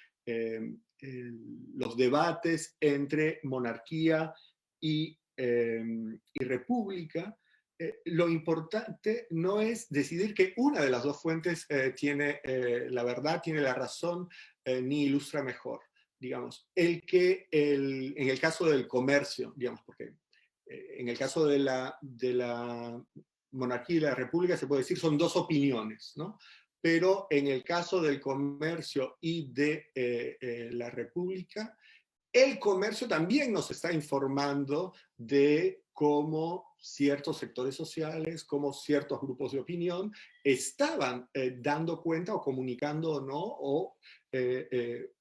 Speaker 4: los debates entre monarquía y república, lo importante no es decidir que una de las dos fuentes tiene la verdad, tiene la razón, ni ilustra mejor. digamos, en el caso del comercio, digamos, porque en el caso de la monarquía y la república se puede decir son dos opiniones, ¿no? Pero en el caso del comercio y de la república, el comercio también nos está informando de cómo ciertos sectores sociales, cómo ciertos grupos de opinión estaban dando cuenta o comunicando o no, o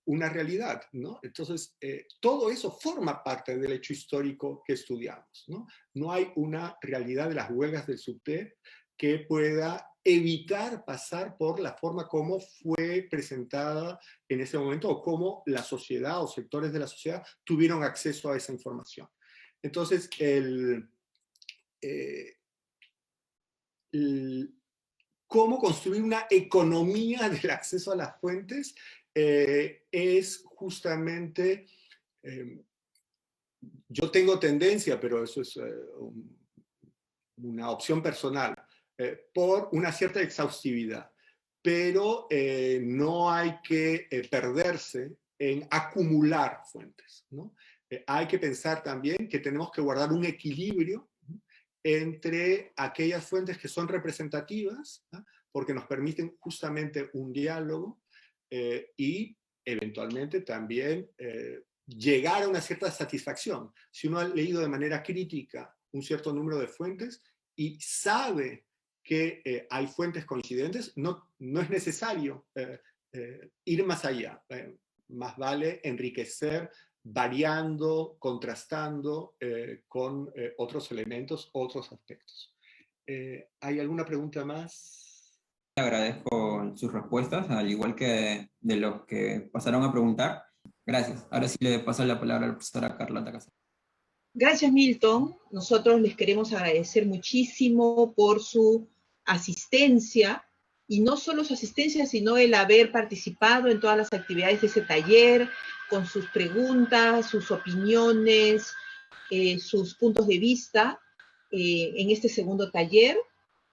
Speaker 4: una realidad, ¿no? Entonces, todo eso forma parte del hecho histórico que estudiamos, ¿no? No hay una realidad de las huelgas del subte que pueda evitar pasar por la forma como fue presentada en ese momento o cómo la sociedad o sectores de la sociedad tuvieron acceso a esa información. Entonces, cómo construir una economía del acceso a las fuentes es justamente, yo tengo tendencia, pero eso es una opción personal, por una cierta exhaustividad, pero no hay que perderse en acumular fuentes, ¿no? Hay que pensar también que tenemos que guardar un equilibrio entre aquellas fuentes que son representativas, ¿no? Porque nos permiten justamente un diálogo y eventualmente también llegar a una cierta satisfacción. Si uno ha leído de manera crítica un cierto número de fuentes y sabe que hay fuentes coincidentes, no es necesario ir más allá. Más vale enriquecer variando, contrastando con otros elementos, otros aspectos. ¿Hay alguna pregunta más?
Speaker 6: Agradezco sus respuestas, al igual que de los que pasaron a preguntar. Gracias. Ahora sí le paso la palabra a la profesora Carlota Casas.
Speaker 1: Gracias, Milton. Nosotros les queremos agradecer muchísimo por su asistencia, y no solo su asistencia, sino el haber participado en todas las actividades de ese taller, con sus preguntas, sus opiniones, sus puntos de vista en este segundo taller.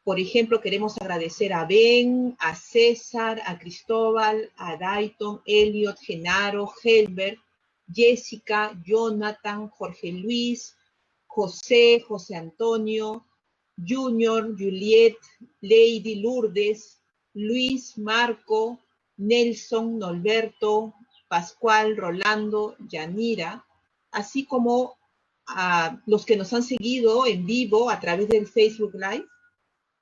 Speaker 1: Por ejemplo, queremos agradecer a Ben, a César, a Cristóbal, a Dayton, Elliot, Genaro, Helbert, Jessica, Jonathan, Jorge Luis, José, José Antonio, Junior, Juliet, Lady, Lourdes, Luis, Marco, Nelson, Norberto, Pascual, Rolando, Yanira, así como a los que nos han seguido en vivo a través del Facebook Live.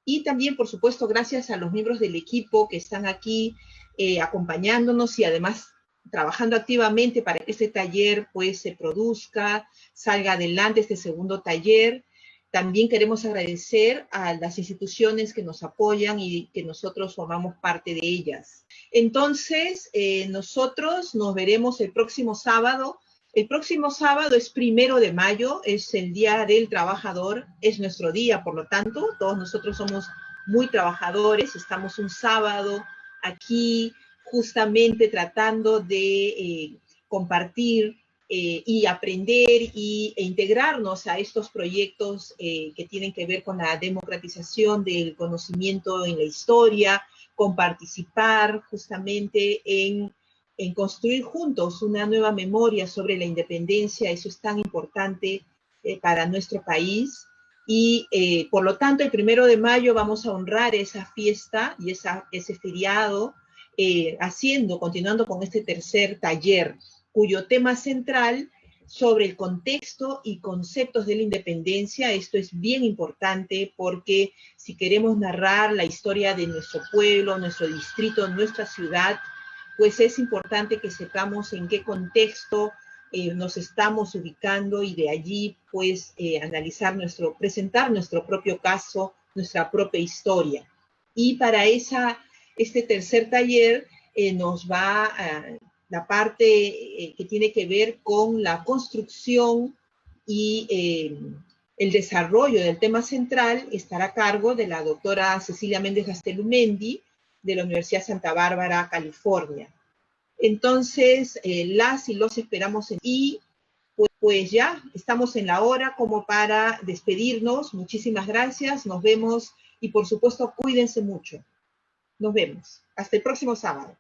Speaker 1: Y también, por supuesto, gracias a los miembros del equipo que están aquí acompañándonos y además trabajando activamente para que este taller pues se produzca, salga adelante este segundo taller. También queremos agradecer a las instituciones que nos apoyan y que nosotros formamos parte de ellas. Entonces, nosotros nos veremos el próximo sábado. El próximo sábado es 1 de mayo, es el Día del Trabajador, es nuestro día, por lo tanto, todos nosotros somos muy trabajadores, estamos un sábado aquí justamente tratando de compartir y aprender e integrarnos a estos proyectos que tienen que ver con la democratización del conocimiento en la historia, con participar justamente en construir juntos una nueva memoria sobre la independencia. Eso es tan importante para nuestro país. Y por lo tanto, el 1 de mayo vamos a honrar esa fiesta y ese feriado, continuando con este tercer taller, cuyo tema central sobre el contexto y conceptos de la independencia. Esto es bien importante porque si queremos narrar la historia de nuestro pueblo, nuestro distrito, nuestra ciudad, pues es importante que sepamos en qué contexto nos estamos ubicando y de allí pues presentar nuestro propio caso, nuestra propia historia. Y para este tercer taller nos va la parte que tiene que ver con la construcción y el desarrollo del tema central. Estará a cargo de la doctora Cecilia Méndez Gastelumendi, de la Universidad Santa Bárbara, California. Entonces, las y los esperamos y pues ya estamos en la hora como para despedirnos. Muchísimas gracias, nos vemos y por supuesto cuídense mucho. Nos vemos. Hasta el próximo sábado.